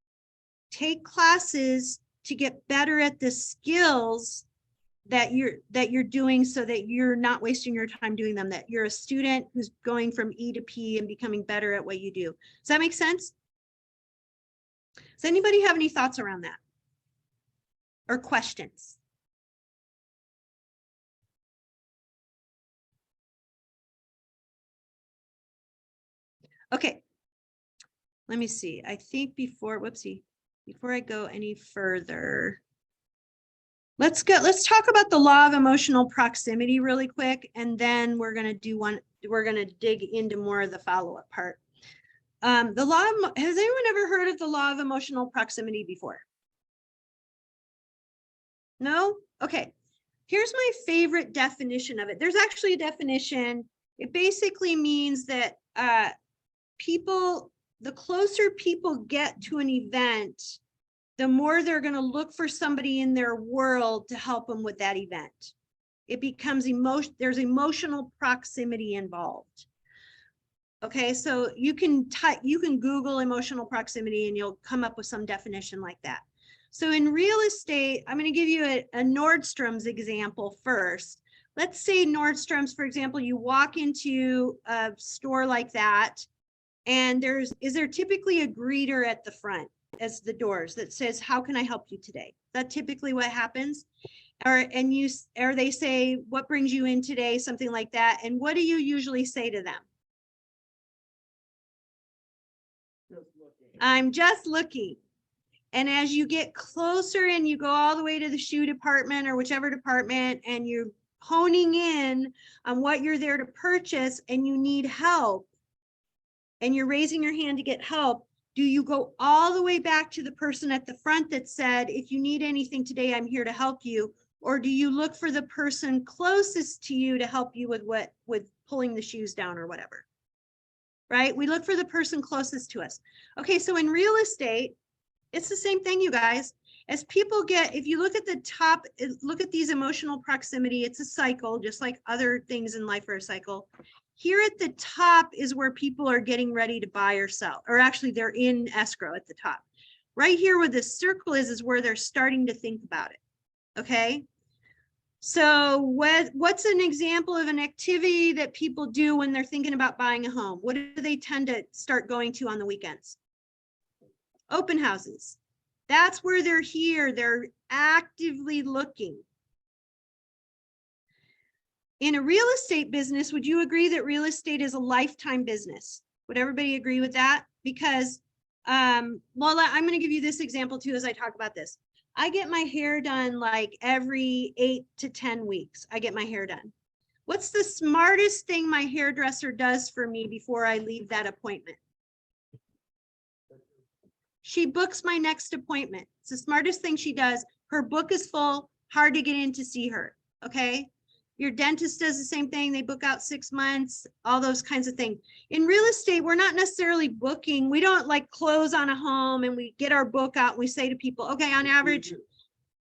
take classes to get better at the skills that you're doing so that you're not wasting your time doing them, that you're a student who's going from E to P and becoming better at what you do. Does that make sense? Does anybody have any thoughts around that or questions? Okay, let me see. I think before, whoopsie. before I go any further, let's talk about the law of emotional proximity really quick, and then we're going to dig into more of the follow-up part. Has anyone ever heard of the law of emotional proximity before? No? Okay. Here's my favorite definition of it. There's actually a definition. It basically means that the closer people get to an event, the more they're going to look for somebody in their world to help them with that event. It becomes there's emotional proximity involved. Okay, so you can Google emotional proximity and you'll come up with some definition like that. So in real estate, I'm going to give you a Nordstrom's example first. Let's say Nordstrom's, for example, you walk into a store like that, and is there typically a greeter at the front as the doors that says, "How can I help you today?" That's typically what happens. Or they say, "What brings you in today?" Something like that. And what do you usually say to them? I'm just looking. And as you get closer and you go all the way to the shoe department or whichever department, and you're honing in on what you're there to purchase and you need help, and you're raising your hand to get help, do you go all the way back to the person at the front that said, "If you need anything today, I'm here to help you"? Or do you look for the person closest to you to help you with pulling the shoes down or whatever? Right? We look for the person closest to us. Okay, so in real estate, it's the same thing, you guys. As people if you look at the top, look at these emotional proximity, it's a cycle, just like other things in life are a cycle. Here at the top is where people are getting ready to buy or sell, or actually they're in escrow at the top. Right here where the circle is where they're starting to think about it. Okay. So what's an example of an activity that people do when they're thinking about buying a home? What do they tend to start going to on the weekends? Open houses. That's where they're here. They're actively looking. In a real estate business, would you agree that real estate is a lifetime business? Would everybody agree with that? Because, I'm going to give you this example too as I talk about this. I get my hair done like every 8 to 10 weeks. I get my hair done. What's the smartest thing my hairdresser does for me before I leave that appointment? She books my next appointment. It's the smartest thing she does. Her book is full, hard to get in to see her. Okay. Your dentist does the same thing. They book out 6 months, all those kinds of things. In real estate, we're not necessarily booking. We don't like close on a home and we get our book out and we say to people, okay, on average,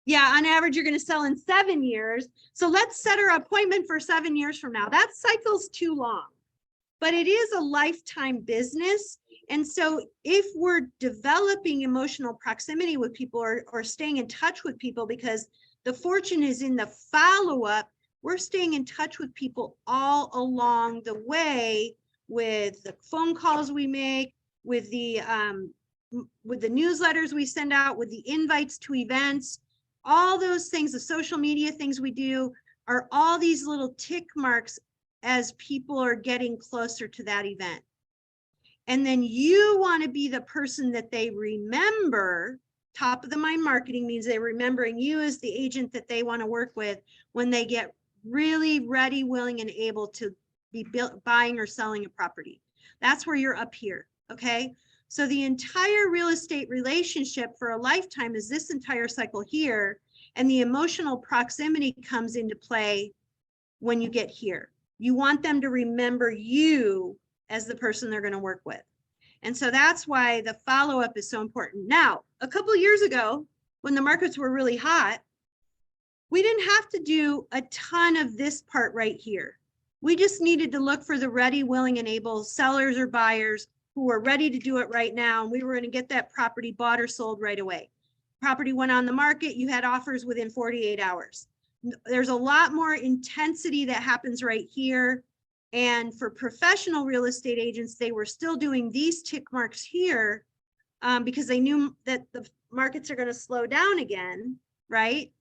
you're going to sell in 7 years. So let's set our appointment for 7 years from now. That cycle's too long, but it is a lifetime business. And so if we're developing emotional proximity with people or staying in touch with people, because the fortune is in the follow-up, we're staying in touch with people all along the way with the phone calls we make, with the newsletters we send out, with the invites to events, all those things, the social media things we do are all these little tick marks as people are getting closer to that event. And then you want to be the person that they remember. Top of the mind marketing means they're remembering you as the agent that they want to work with when they get really ready, willing, and able to be buying or selling a property. That's where you're up here. Okay. So the entire real estate relationship for a lifetime is this entire cycle here. And the emotional proximity comes into play when you get here. You want them to remember you as the person they're going to work with. And so that's why the follow-up is so important. Now, a couple of years ago, when the markets were really hot, we didn't have to do a ton of this part right here. We just needed to look for the ready, willing, and able sellers or buyers who were ready to do it right now. And we were going to get that property bought or sold right away. Property went on the market, you had offers within 48 hours. There's a lot more intensity that happens right here. And for professional real estate agents, they were still doing these tick marks here because they knew that the markets are going to slow down again, right?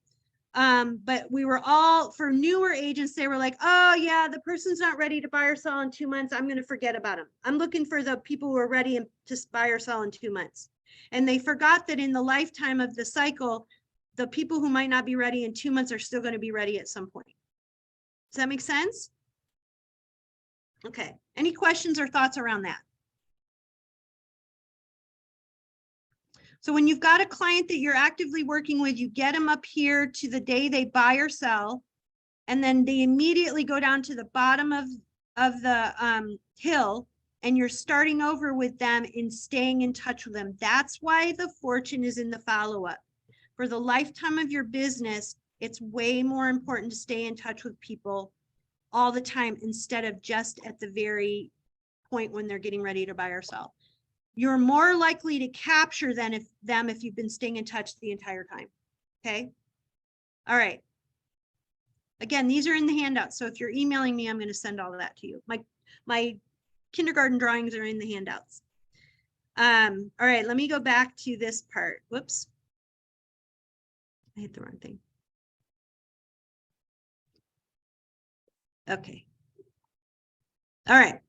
But we were all, for newer agents, they were like, oh yeah, the person's not ready to buy or sell in 2 months. I'm going to forget about them. I'm looking for the people who are ready to buy or sell in 2 months. And they forgot that in the lifetime of the cycle, the people who might not be ready in 2 months are still going to be ready at some point. Does that make sense? Okay. Any questions or thoughts around that? So when you've got a client that you're actively working with, you get them up here to the day they buy or sell, and then they immediately go down to the bottom of the hill, and you're starting over with them and staying in touch with them. That's why the fortune is in the follow-up. For the lifetime of your business, it's way more important to stay in touch with people all the time instead of just at the very point when they're getting ready to buy or sell. You're more likely to capture them if you've been staying in touch the entire time. Okay. All right. Again, these are in the handout. So if you're emailing me, I'm going to send all of that to you. My kindergarten drawings are in the handouts. All right, let me go back to this part. Whoops. I hit the wrong thing. Okay. All right.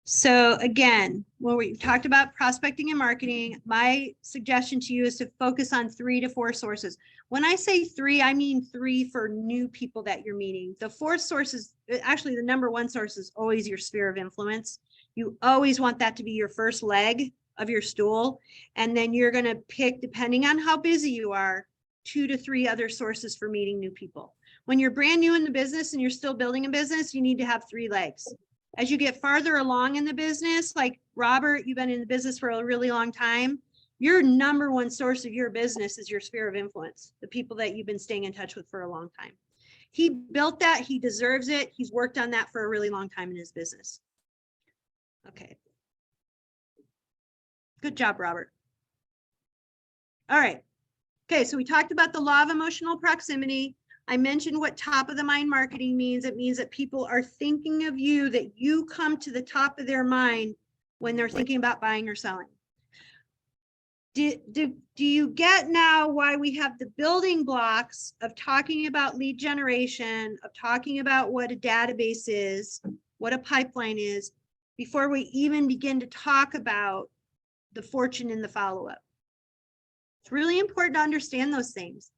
So again, well, we've talked about prospecting and marketing. My suggestion to you is to focus on 3 to 4 sources. When I say 3, I mean 3 for new people that you're meeting. The 4th source is actually the number 1 source is always your sphere of influence. You always want that to be your first leg of your stool. And then you're going to pick, depending on how busy you are, 2 to 3 other sources for meeting new people. When you're brand new in the business and you're still building a business, you need to have 3 legs. As you get farther along in the business, like Robert, you've been in the business for a really long time, your number 1 source of your business is your sphere of influence, the people that you've been staying in touch with for a long time. He built that, he deserves it. He's worked on that for a really long time in his business. Okay. Good job, Robert. All right. Okay, so we talked about the law of emotional proximity. I mentioned what top of the mind marketing means. It means that people are thinking of you, that you come to the top of their mind when they're thinking about buying or selling. Do you get now why we have the building blocks of talking about lead generation, of talking about what a database is, what a pipeline is, before we even begin to talk about the fortune in the follow-up? It's really important to understand those things.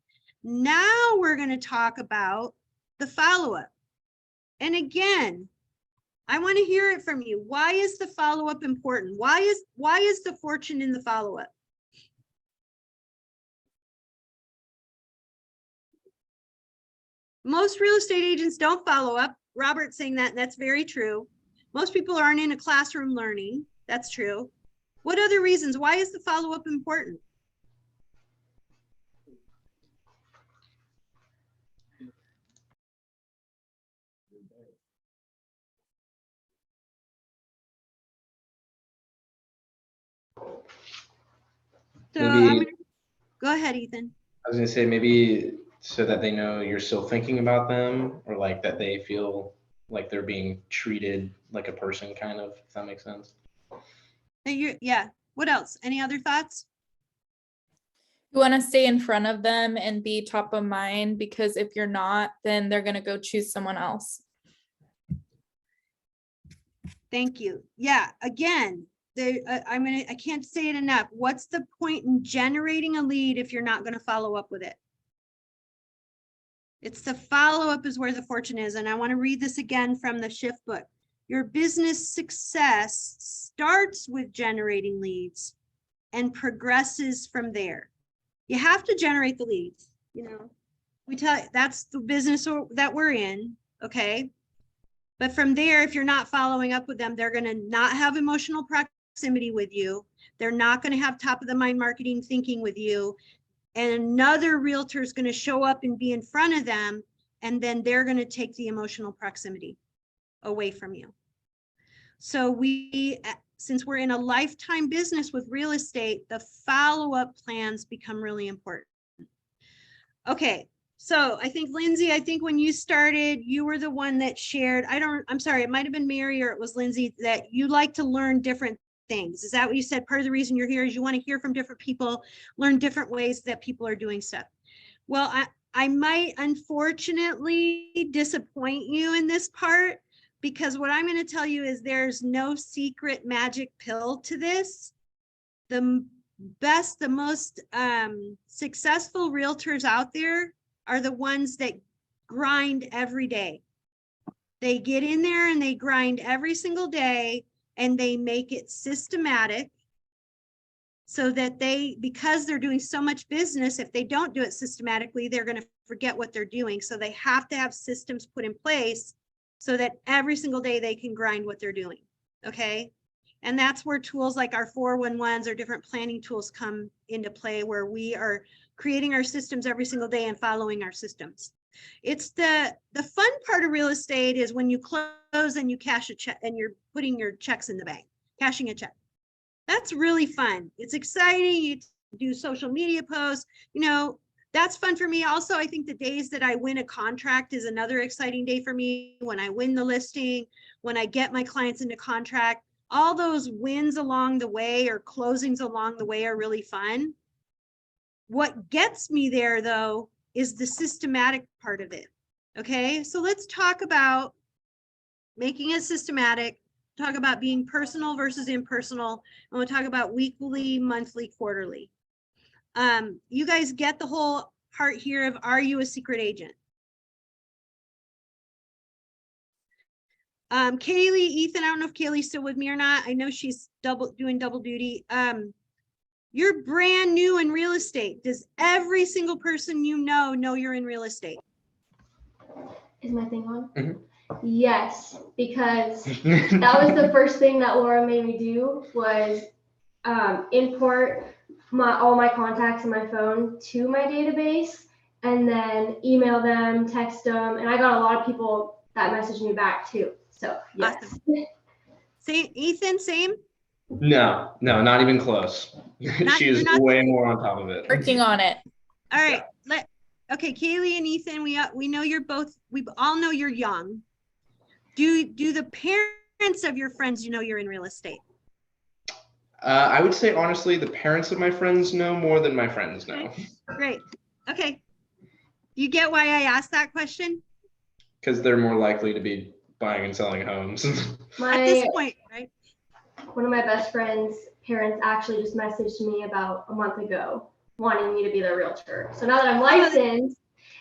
Now we're going to talk about the follow-up. And again, I want to hear it from you. Why is the follow-up important? Why is the fortune in the follow-up? Most real estate agents don't follow up. Robert's saying that, and that's very true. Most people aren't in a classroom learning. That's true. What other reasons? Why is the follow-up important? So go ahead, Ethan. I was gonna say maybe so that they know you're still thinking about them, or like that they feel like they're being treated like a person, kind of, if that makes sense. Yeah. What else? Any other thoughts? You want to stay in front of them and be top of mind, because if you're not, then they're going to go choose someone else. Thank you. Yeah. Again, I can't say it enough. What's the point in generating a lead if you're not going to follow up with it? It's the follow-up is where the fortune is. And I want to read this again from the Shift book. Your business success starts with generating leads and progresses from there. You have to generate the leads. You know, we tell you that's the business that we're in. Okay. But from there, if you're not following up with them, they're going to not have emotional proximity with you. They're not going to have top of the mind marketing thinking with you. And another realtor is going to show up and be in front of them. And then they're going to take the emotional proximity away from you. So since we're in a lifetime business with real estate, the follow-up plans become really important. Okay. So I think Lindsay, when you started, you were the one that shared, I'm sorry, it might've been Mary or it was Lindsay, that you like to learn different things. Is that what you said? Part of the reason you're here is you want to hear from different people, learn different ways that people are doing stuff. Well, I might unfortunately disappoint you in this part, because what I'm going to tell you is there's no secret magic pill to this. The best, the most successful realtors out there are the ones that grind every day. They get in there and they grind every single day, and they make it systematic so that because they're doing so much business, if they don't do it systematically, they're going to forget what they're doing. So they have to have systems put in place so that every single day they can grind what they're doing. Okay. And that's where tools like our 411s or different planning tools come into play, where we are creating our systems every single day and following our systems. It's the fun part of real estate is when you close and you cash a check and you're putting your checks in the bank, cashing a check. That's really fun. It's exciting. You do social media posts, you know, that's fun for me. Also, I think the days that I win a contract is another exciting day for me. When I win the listing, when I get my clients into contract, all those wins along the way or closings along the way are really fun. What gets me there though is the systematic part of it. Okay, so let's talk about making it systematic, talk about being personal versus impersonal, and we'll talk about weekly, monthly, quarterly. You guys get the whole part here of, are you a secret agent? Kaylee, Ethan, I don't know if Kaylee's still with me or not. I know she's doing double duty. You're brand new in real estate. Does every single person you know you're in real estate? Is my thing on? Mhm. Yes, because that was the first thing that Laura made me do was import all my contacts in my phone to my database and then email them, text them, and I got a lot of people that messaged me back too. So yes. Awesome. Same, Ethan, same? No, not even close. She is you're not- way more on top of it. Working on it. All right, okay, Kaylee and Ethan, we know you're both, we all know you're young. Do the parents of your friends you're in real estate? I would say honestly, the parents of my friends know more than my friends know. Great. Okay. You get why I asked that question? Because they're more likely to be buying and selling homes. At this point, right? One of my best friend's parents actually just messaged me about a month ago wanting me to be their realtor. So now that I'm licensed,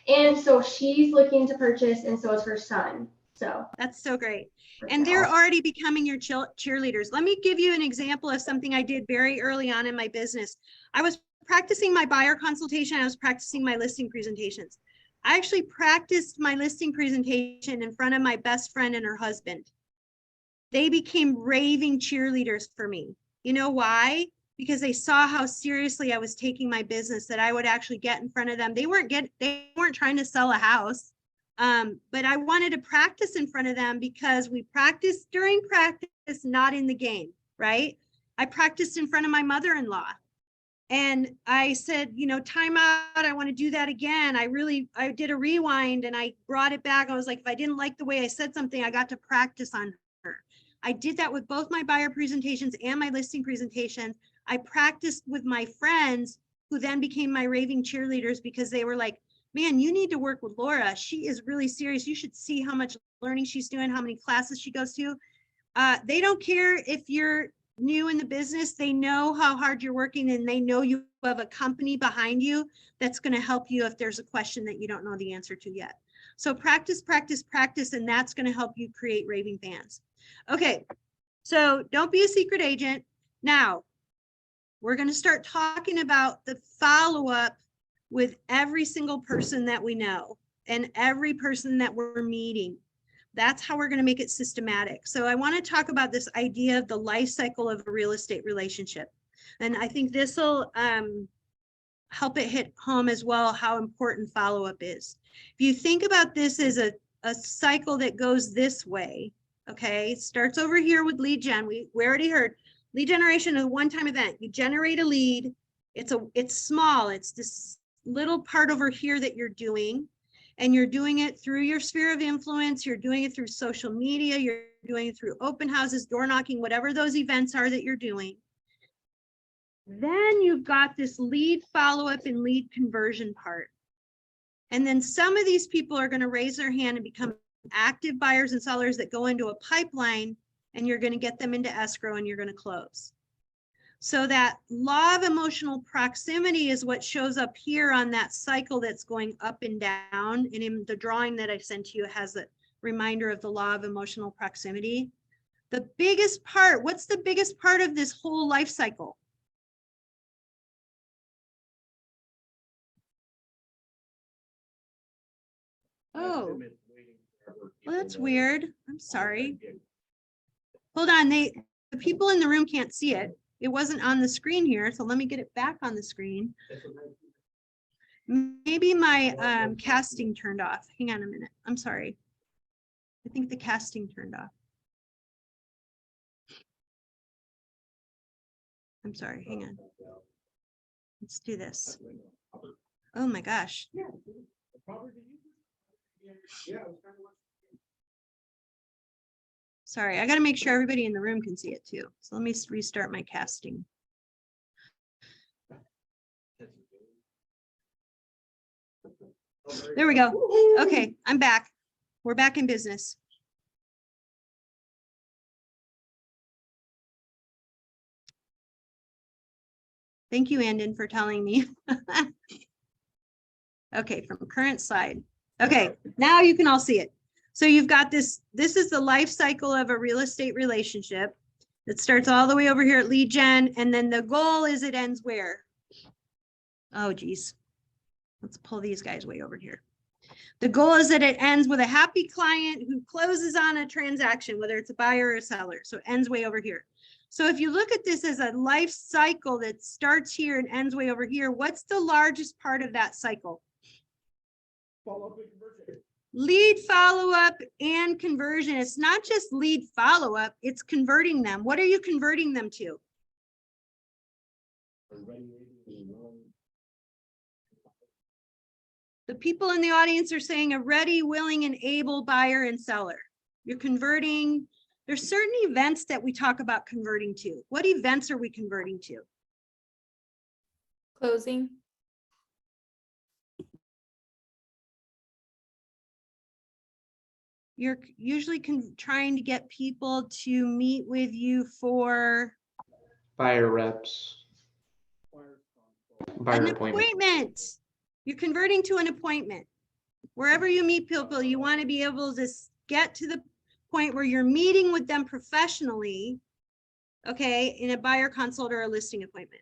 and so she's looking to purchase, and so is her son. So that's so great. And they're already becoming your cheerleaders. Let me give you an example of something I did very early on in my business. I was practicing my buyer consultation. I was practicing my listing presentations. I actually practiced my listing presentation in front of my best friend and her husband. They became raving cheerleaders for me. You know why? Because they saw how seriously I was taking my business, that I would actually get in front of them. They weren't trying to sell a house. But I wanted to practice in front of them because we practiced during practice, not in the game, right? I practiced in front of my mother-in-law. And I said, time out, I want to do that again. I did a rewind and I brought it back. I was like, if I didn't like the way I said something, I got to practice on her. I did that with both my buyer presentations and my listing presentations. I practiced with my friends who then became my raving cheerleaders because they were like, man, you need to work with Laura. She is really serious. You should see how much learning she's doing, how many classes she goes to. They don't care if you're new in the business. They know how hard you're working, and they know you have a company behind you that's going to help you if there's a question that you don't know the answer to yet. So practice, practice, practice, and that's going to help you create raving fans. Okay, so don't be a secret agent. Now, we're going to start talking about the follow-up with every single person that we know and every person that we're meeting. That's how we're going to make it systematic. So I want to talk about this idea of the life cycle of a real estate relationship. And I think this will help it hit home as well, how important follow-up is. If you think about this as a cycle that goes this way, okay, it starts over here with lead gen. We already heard lead generation is a one-time event. You generate a lead. It's small. It's this little part over here that you're doing, and you're doing it through your sphere of influence. You're doing it through social media. You're doing it through open houses, door knocking, whatever those events are that you're doing. Then you've got this lead follow-up and lead conversion part. And then some of these people are going to raise their hand and become active buyers and sellers that go into a pipeline, and you're going to get them into escrow and you're going to close. So that law of emotional proximity is what shows up here on that cycle that's going up and down. And in the drawing that I sent you, it has a reminder of the law of emotional proximity. The biggest part, what's the biggest part of this whole life cycle? Oh, well, that's weird. I'm sorry. Hold on, the people in the room can't see it. It wasn't on the screen here, so let me get it back on the screen. Maybe my casting turned off. Hang on a minute. I'm sorry. I think the casting turned off. I'm sorry, hang on. Let's do this. Oh my gosh. Sorry, I got to make sure everybody in the room can see it too. So let me restart my casting. There we go. Okay, I'm back. We're back in business. Thank you, Andon, for telling me. Okay, from current slide. Okay, now you can all see it. So you've got this is the life cycle of a real estate relationship. It starts all the way over here at lead gen, and then the goal is it ends where? Oh, geez. Let's pull these guys way over here. The goal is that it ends with a happy client who closes on a transaction, whether it's a buyer or a seller. So it ends way over here. So if you look at this as a life cycle that starts here and ends way over here, what's the largest part of that cycle? Lead follow-up and conversion. It's not just lead follow-up, it's converting them. What are you converting them to? The people in the audience are saying a ready, willing, and able buyer and seller. You're converting. There's certain events that we talk about converting to. What events are we converting to? Closing. You're usually trying to get people to meet with you for Buyer reps. Buyer an appointment. appointment. You're converting to an appointment. Wherever you meet people, you want to be able to get to the point where you're meeting with them professionally, okay, in a buyer consult or a listing appointment.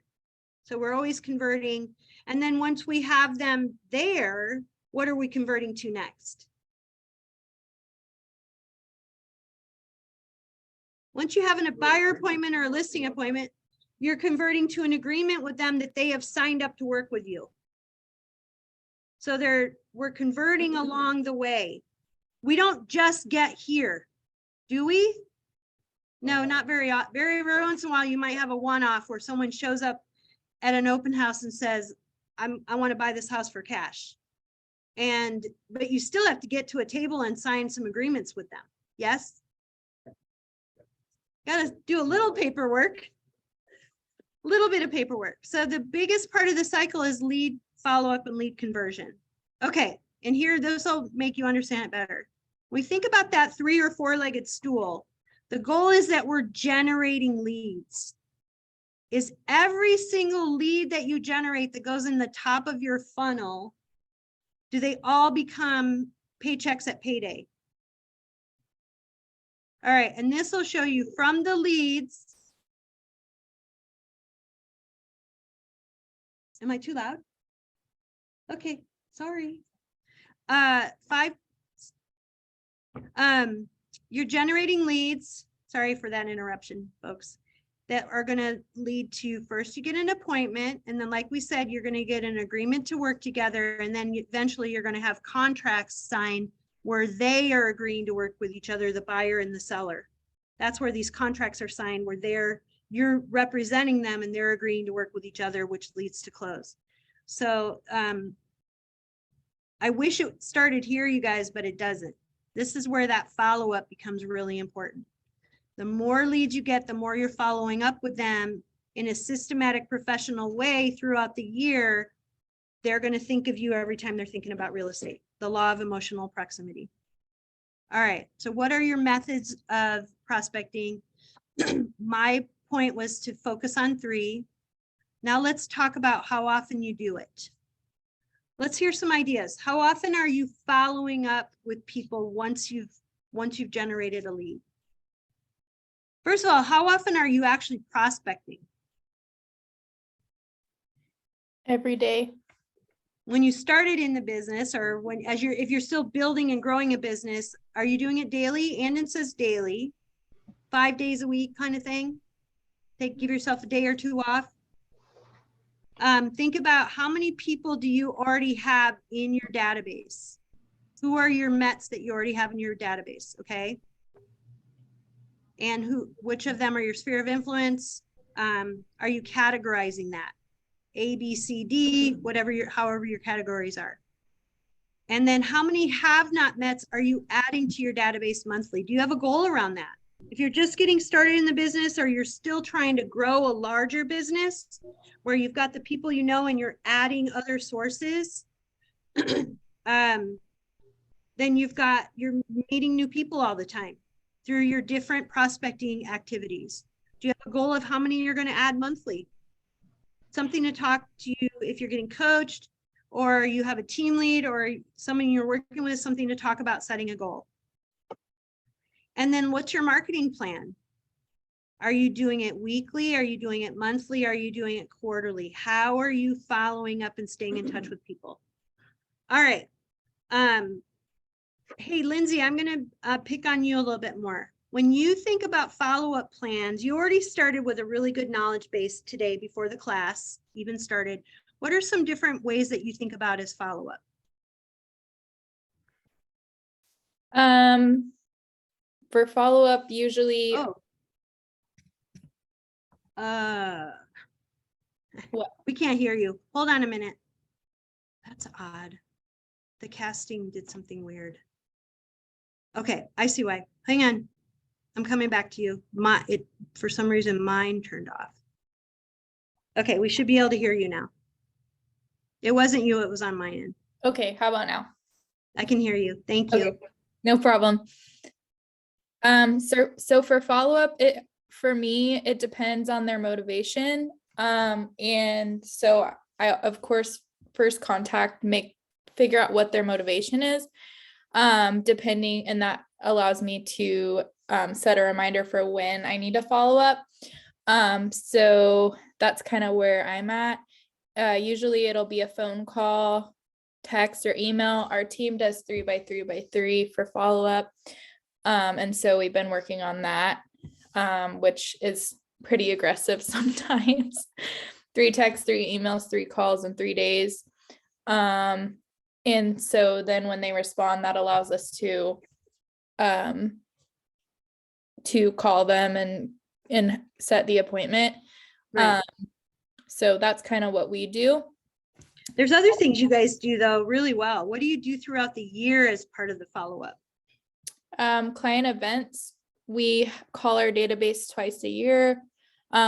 So we're always converting. And then once we have them there, what are we converting to next? Once you have a buyer appointment or a listing appointment, you're converting to an agreement with them that they have signed up to work with you. So we're converting along the way. We don't just get here, do we? No, not very once in a while, you might have a one-off where someone shows up at an open house and says, I want to buy this house for cash. But you still have to get to a table and sign some agreements with them. Yes? Got to do a little paperwork, a little bit of paperwork. So the biggest part of the cycle is lead follow-up and lead conversion. Okay, and here, this will make you understand it better. When we think about that 3 or 4-legged stool, the goal is that we're generating leads. Is every single lead that you generate that goes in the top of your funnel, do they all become paychecks at payday? All right, and this will show you from the leads. Am I too loud? Okay, sorry. You're generating leads. Sorry for that interruption, folks. That are going to lead to, first you get an appointment, and then like we said, you're going to get an agreement to work together, and then eventually you're going to have contracts signed where they are agreeing to work with each other, the buyer and the seller. That's where these contracts are signed, where you're representing them and they're agreeing to work with each other, which leads to close. So I wish it started here, you guys, but it doesn't. This is where that follow-up becomes really important. The more leads you get, the more you're following up with them in a systematic, professional way throughout the year, they're going to think of you every time they're thinking about real estate. The law of emotional proximity. All right, so what are your methods of prospecting? My point was to focus on 3. Now let's talk about how often you do it. Let's hear some ideas. How often are you following up with people once you've generated a lead? First of all, how often are you actually prospecting? Every day. When you started in the business, or if you're still building and growing a business, are you doing it daily? Andon says daily, 5 days a week kind of thing. Give yourself a day or 2 off. Think about how many people do you already have in your database? Who are your Mets that you already have in your database? Okay. And which of them are your sphere of influence? Are you categorizing that? A, B, C, D, however your categories are. And then how many have not Mets are you adding to your database monthly? Do you have a goal around that? If you're just getting started in the business, or you're still trying to grow a larger business where you've got the people you know and you're adding other sources, then you're meeting new people all the time through your different prospecting activities. Do you have a goal of how many you're going to add monthly? Something to talk to you if you're getting coached, or you have a team lead, or someone you're working with, something to talk about setting a goal. And then what's your marketing plan? Are you doing it weekly? Are you doing it monthly? Are you doing it quarterly? How are you following up and staying in touch with people? All right. Hey, Lindsay, I'm going to pick on you a little bit more. When you think about follow-up plans, you already started with a really good knowledge base today before the class even started. What are some different ways that you think about as follow-up? For follow-up, usually. What? We can't hear you. Hold on a minute. That's odd. The casting did something weird. Okay, I see why. Hang on. I'm coming back to you. For some reason, mine turned off. Okay, we should be able to hear you now. It wasn't you, it was on my end. Okay, how about now? I can hear you. Thank you. Okay, no problem. So for follow-up, for me, it depends on their motivation. And so I, of course, first contact, figure out what their motivation is. Depending, and that allows me to set a reminder for when I need to follow up. So that's kind of where I'm at. Usually it'll be a phone call, text, or email. Our team does 3x3x3 for follow-up. And so we've been working on that, which is pretty aggressive sometimes. 3 texts, 3 emails, 3 calls in 3 days. And so then when they respond, that allows us to call them and set the appointment. Right. So that's kind of what we do. There's other things you guys do though really well. What do you do throughout the year as part of the follow-up? Client events. We call our database twice a year,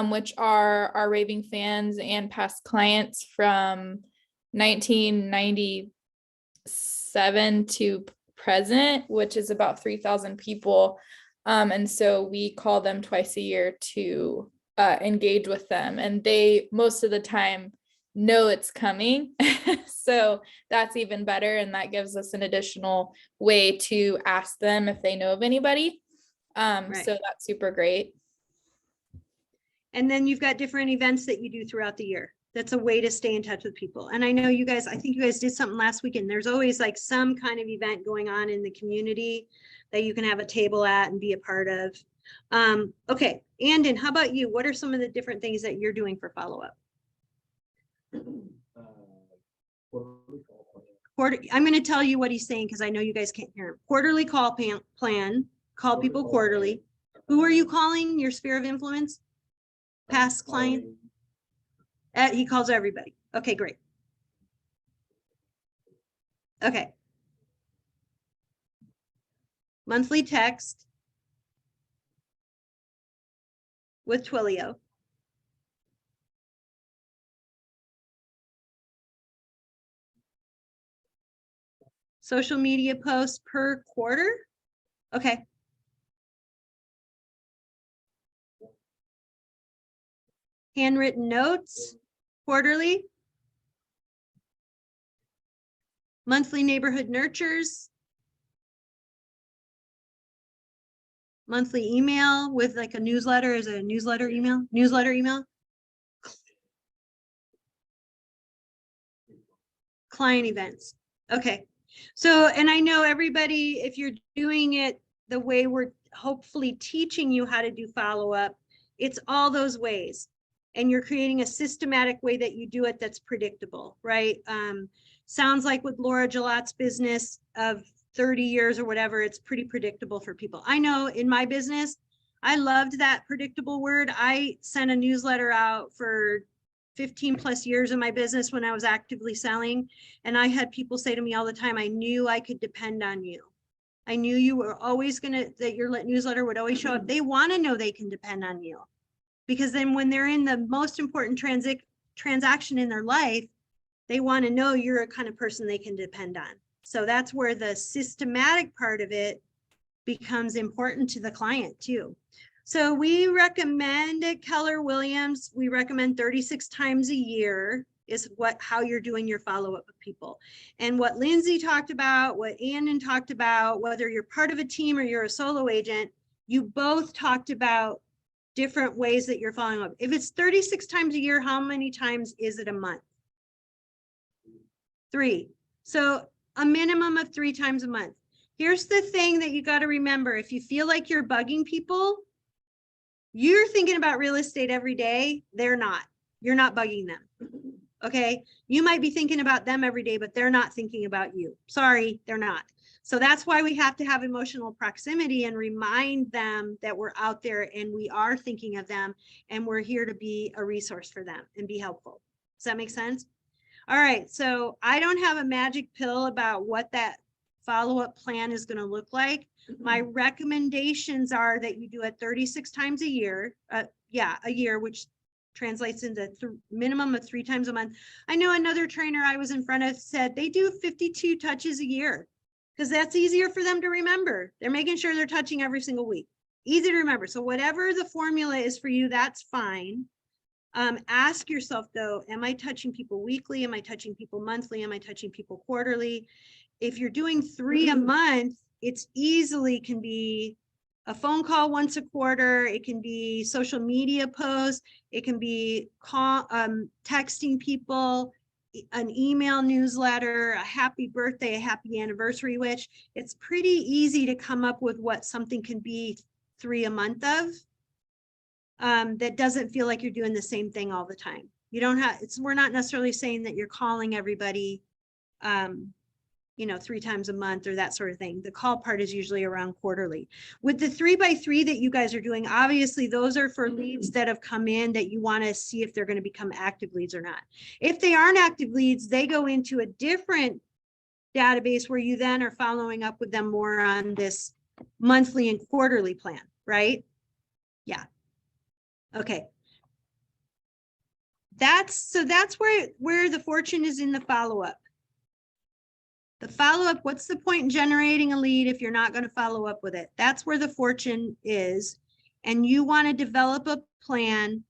which are our raving fans and past clients from 1997 to present, which is about 3,000 people. And so we call them twice a year to engage with them, and they most of the time know it's coming. So that's even better, and that gives us an additional way to ask them if they know of anybody. Right. So that's super great. And then you've got different events that you do throughout the year. That's a way to stay in touch with people. And I know you guys, I think you guys did something last weekend. There's always like some kind of event going on in the community that you can have a table at and be a part of. Okay, Andon, how about you? What are some of the different things that you're doing for follow-up? I'm going to tell you what he's saying because I know you guys can't hear him. Quarterly call plan, call people quarterly. Who are you calling? Your sphere of influence? Past client? He calls everybody. Okay, great. Okay. Monthly text with Twilio. Social media posts per quarter. Okay. Handwritten notes, quarterly. Monthly neighborhood nurtures. Monthly email with like a newsletter, is it a newsletter email? Newsletter email? Client events. Okay. So, and I know everybody, if you're doing it the way we're hopefully teaching you how to do follow-up, it's all those ways. And you're creating a systematic way that you do it that's predictable, right? Sounds like with Laura Gelatte's business of 30 years or whatever, it's pretty predictable for people. I know in my business, I loved that predictable word. I sent a newsletter out for 15 plus years in my business when I was actively selling. And I had people say to me all the time, I knew I could depend on you. I knew you were always that your newsletter would always show up. They want to know they can depend on you. Because then when they're in the most important transaction in their life, they want to know you're a kind of person they can depend on. So that's where the systematic part of it becomes important to the client too. So we recommend at Keller Williams, we recommend 36 times a year is how you're doing your follow-up with people. And what Lindsay talked about, what Annan talked about, whether you're part of a team or you're a solo agent, you both talked about different ways that you're following up. If it's 36 times a year, how many times is it a month? 3. So a minimum of 3 times a month. Here's the thing that you got to remember. If you feel like you're bugging people, you're thinking about real estate every day. They're not. You're not bugging them. Okay. You might be thinking about them every day, but they're not thinking about you. Sorry, they're not. So that's why we have to have emotional proximity and remind them that we're out there and we are thinking of them and we're here to be a resource for them and be helpful. Does that make sense? All right. So I don't have a magic pill about what that follow-up plan is going to look like. My recommendations are that you do it 36 times a year. A year, which translates into minimum of 3 times a month. I know another trainer I was in front of said they do 52 touches a year because that's easier for them to remember. They're making sure they're touching every single week. Easy to remember. So whatever the formula is for you, that's fine. Ask yourself though, am I touching people weekly? Am I touching people monthly? Am I touching people quarterly? If you're doing 3 a month, it's easily can be a phone call once a quarter. It can be social media posts. It can be texting people, an email newsletter, a happy birthday, a happy anniversary wish. It's pretty easy to come up with what something can be 3 a month of. That doesn't feel like you're doing the same thing all the time. You don't have, we're not necessarily saying that you're calling everybody, 3 times a month or that sort of thing. The call part is usually around quarterly. With the 3x3 that you guys are doing, obviously those are for leads that have come in that you want to see if they're going to become active leads or not. If they aren't active leads, they go into a different database where you then are following up with them more on this monthly and quarterly plan, right? Yeah. Okay. That's where the fortune is in the follow-up. The follow-up, what's the point in generating a lead if you're not going to follow up with it? That's where the fortune is. And you want to develop a plan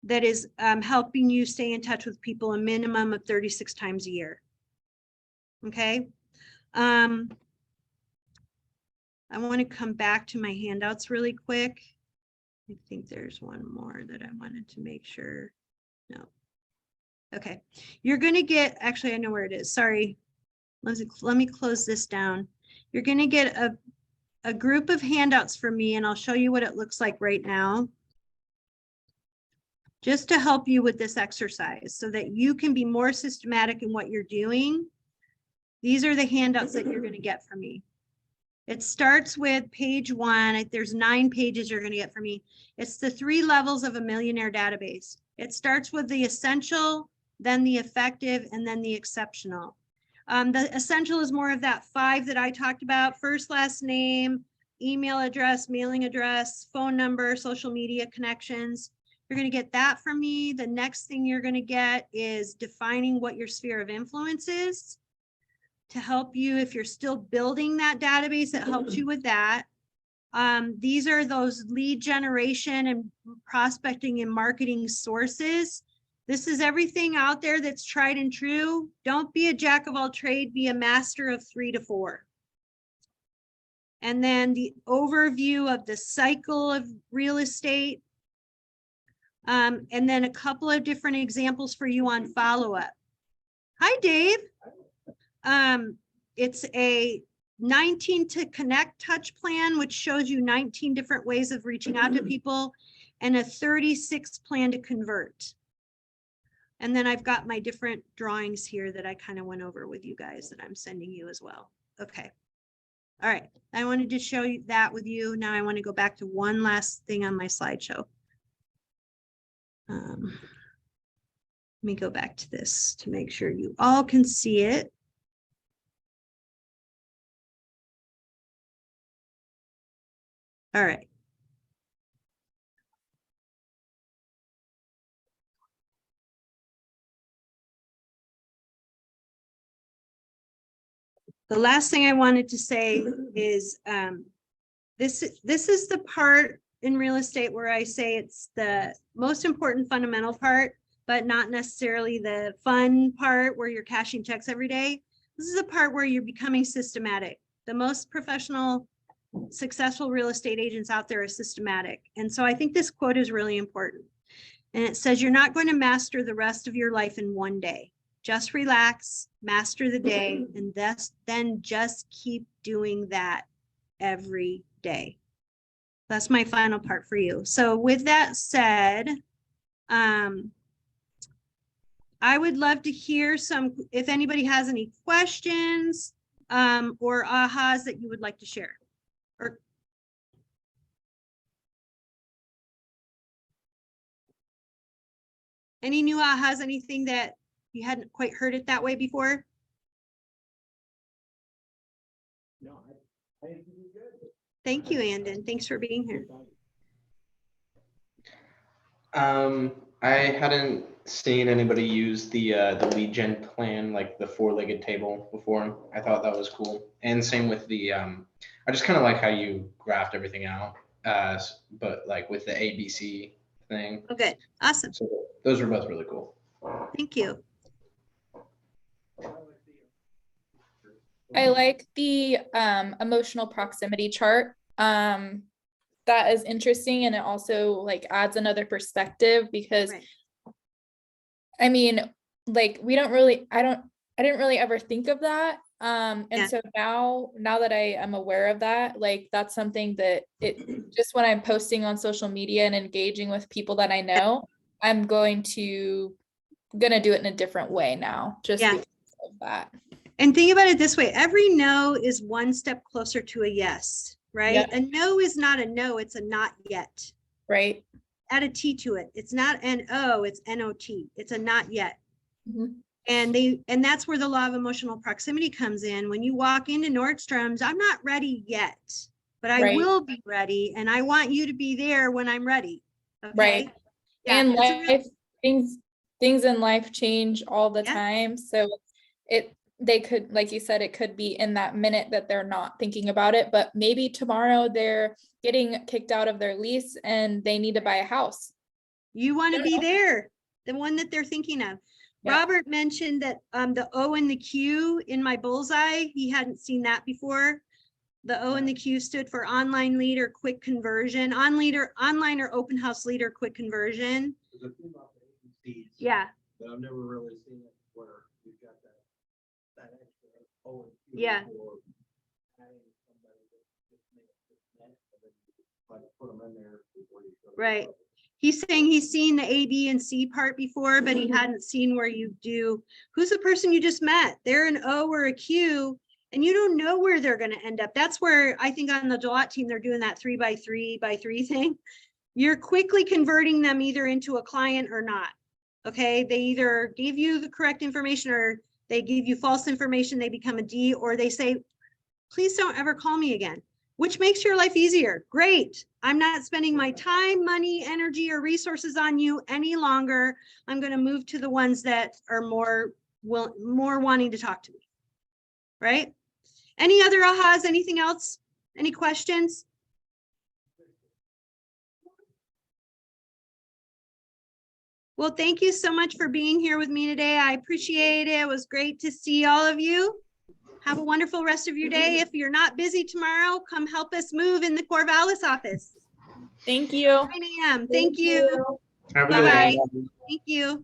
that is helping you stay in touch with people a minimum of 36 times a year. Okay. I want to come back to my handouts really quick. I think there's one more that I wanted to make sure. No. Okay. You're going to get, actually, I know where it is. Sorry. Let me close this down. You're going to get a group of handouts from me, and I'll show you what it looks like right now, just to help you with this exercise so that you can be more systematic in what you're doing. These are the handouts that you're going to get from me. It starts with page 1. There's 9 pages you're going to get from me. It's the 3 levels of a millionaire database. It starts with the essential, then the effective, and then the exceptional. The essential is more of that 5 that I talked about: first, last name, email address, mailing address, phone number, social media connections. You're going to get that from me. The next thing you're going to get is defining what your sphere of influence is. to help you if you're still building that database. It helps you with that. These are those lead generation and prospecting and marketing sources. This is everything out there that's tried and true. Don't be a jack of all trade, be a master of 3 to 4. And then the overview of the cycle of real estate. And then a couple of different examples for you on follow-up. Hi, Dave. It's a 19 to connect touch plan, which shows you 19 different ways of reaching out to people, and a 36 plan to convert. And then I've got my different drawings here that I kind of went over with you guys that I'm sending you as well. Okay. All right. I wanted to show you that with you. Now I want to go back to one last thing on my slideshow. Let me go back to this to make sure you all can see it. All right. The last thing I wanted to say is this is the part in real estate where I say it's the most important fundamental part, but not necessarily the fun part where you're cashing checks every day. This is the part where you're becoming systematic. The most professional, successful real estate agents out there are systematic. And so I think this quote is really important. And it says, you're not going to master the rest of your life in one day. Just relax, master the day, and then just keep doing that every day. That's my final part for you. So with that said, I would love to hear if anybody has any questions or ahas that you would like to share. Or any new ahas, anything that you hadn't quite heard it that way before? No, I think you did good. Thank you, Andon. Thanks for being here. I hadn't seen anybody use the lead gen plan, like the 4-legged table before. I thought that was cool. And same with the, I just kind of like how you graphed everything out, but like with the ABC thing. Oh, good. Awesome. So those were both really cool. Thank you. I like the emotional proximity chart. That is interesting, and it also like adds another perspective because Right. I mean, like I didn't really ever think of that. And Yeah. so now that I am aware of that, like that's something that just when I'm posting on social media and engaging with people that I know, I'm gonna do it in a different way now, just Yeah. because of that. And think about it this way, every no is one step closer to a yes, right? Yep. A no is not a no, it's a not yet. Right. Add a T to it. It's not N-O, it's N-O-T. It's a not yet. Mhm. And that's where the law of emotional proximity comes in. When you walk into Nordstrom's, I'm not ready yet, but I Right. will be ready, and I want you to be there when I'm ready. Okay? Right. Yeah, And it's a real- life, things in life change all the Yeah. time. So they could, like you said, it could be in that minute that they're not thinking about it, but maybe tomorrow they're getting kicked out of their lease and they need to buy a house. You want to No, be no. there, the one that they're thinking of. Yeah. Robert mentioned that the O and the Q in my bullseye, he hadn't seen that before. The O and the Q stood for online leader, quick conversion, online or open house leader, quick conversion. There's a thing about the agencies Yeah, that I've never really seen it where you've got that extra O and Q Yeah. for adding somebody that just made it net, and then you like put them in there before you go to the Right. public. he's saying he's seen the A, B, and C part before, but he hadn't seen where you do, who's the person you just met? They're an O or a Q, and you don't know where they're gonna end up. That's where I think on the Deloitte team, they're doing that 3x3x3 thing. You're quickly converting them either into a client or not. Okay, they either give you the correct information or they give you false information, they become a D, or they say, please don't ever call me again, which makes your life easier. Great. I'm not spending my time, money, energy, or resources on you any longer. I'm going to move to the ones that are more wanting to talk to me. right? Any other ahas, anything else? Any questions? Well, thank you so much for being here with me today. I appreciate it. It was great to see all of you. Have a wonderful rest of your day. If you're not busy tomorrow, come help us move in the Corvallis office. Thank you. 9 a.m. Thank you. Have a good Bye. one. Thank you.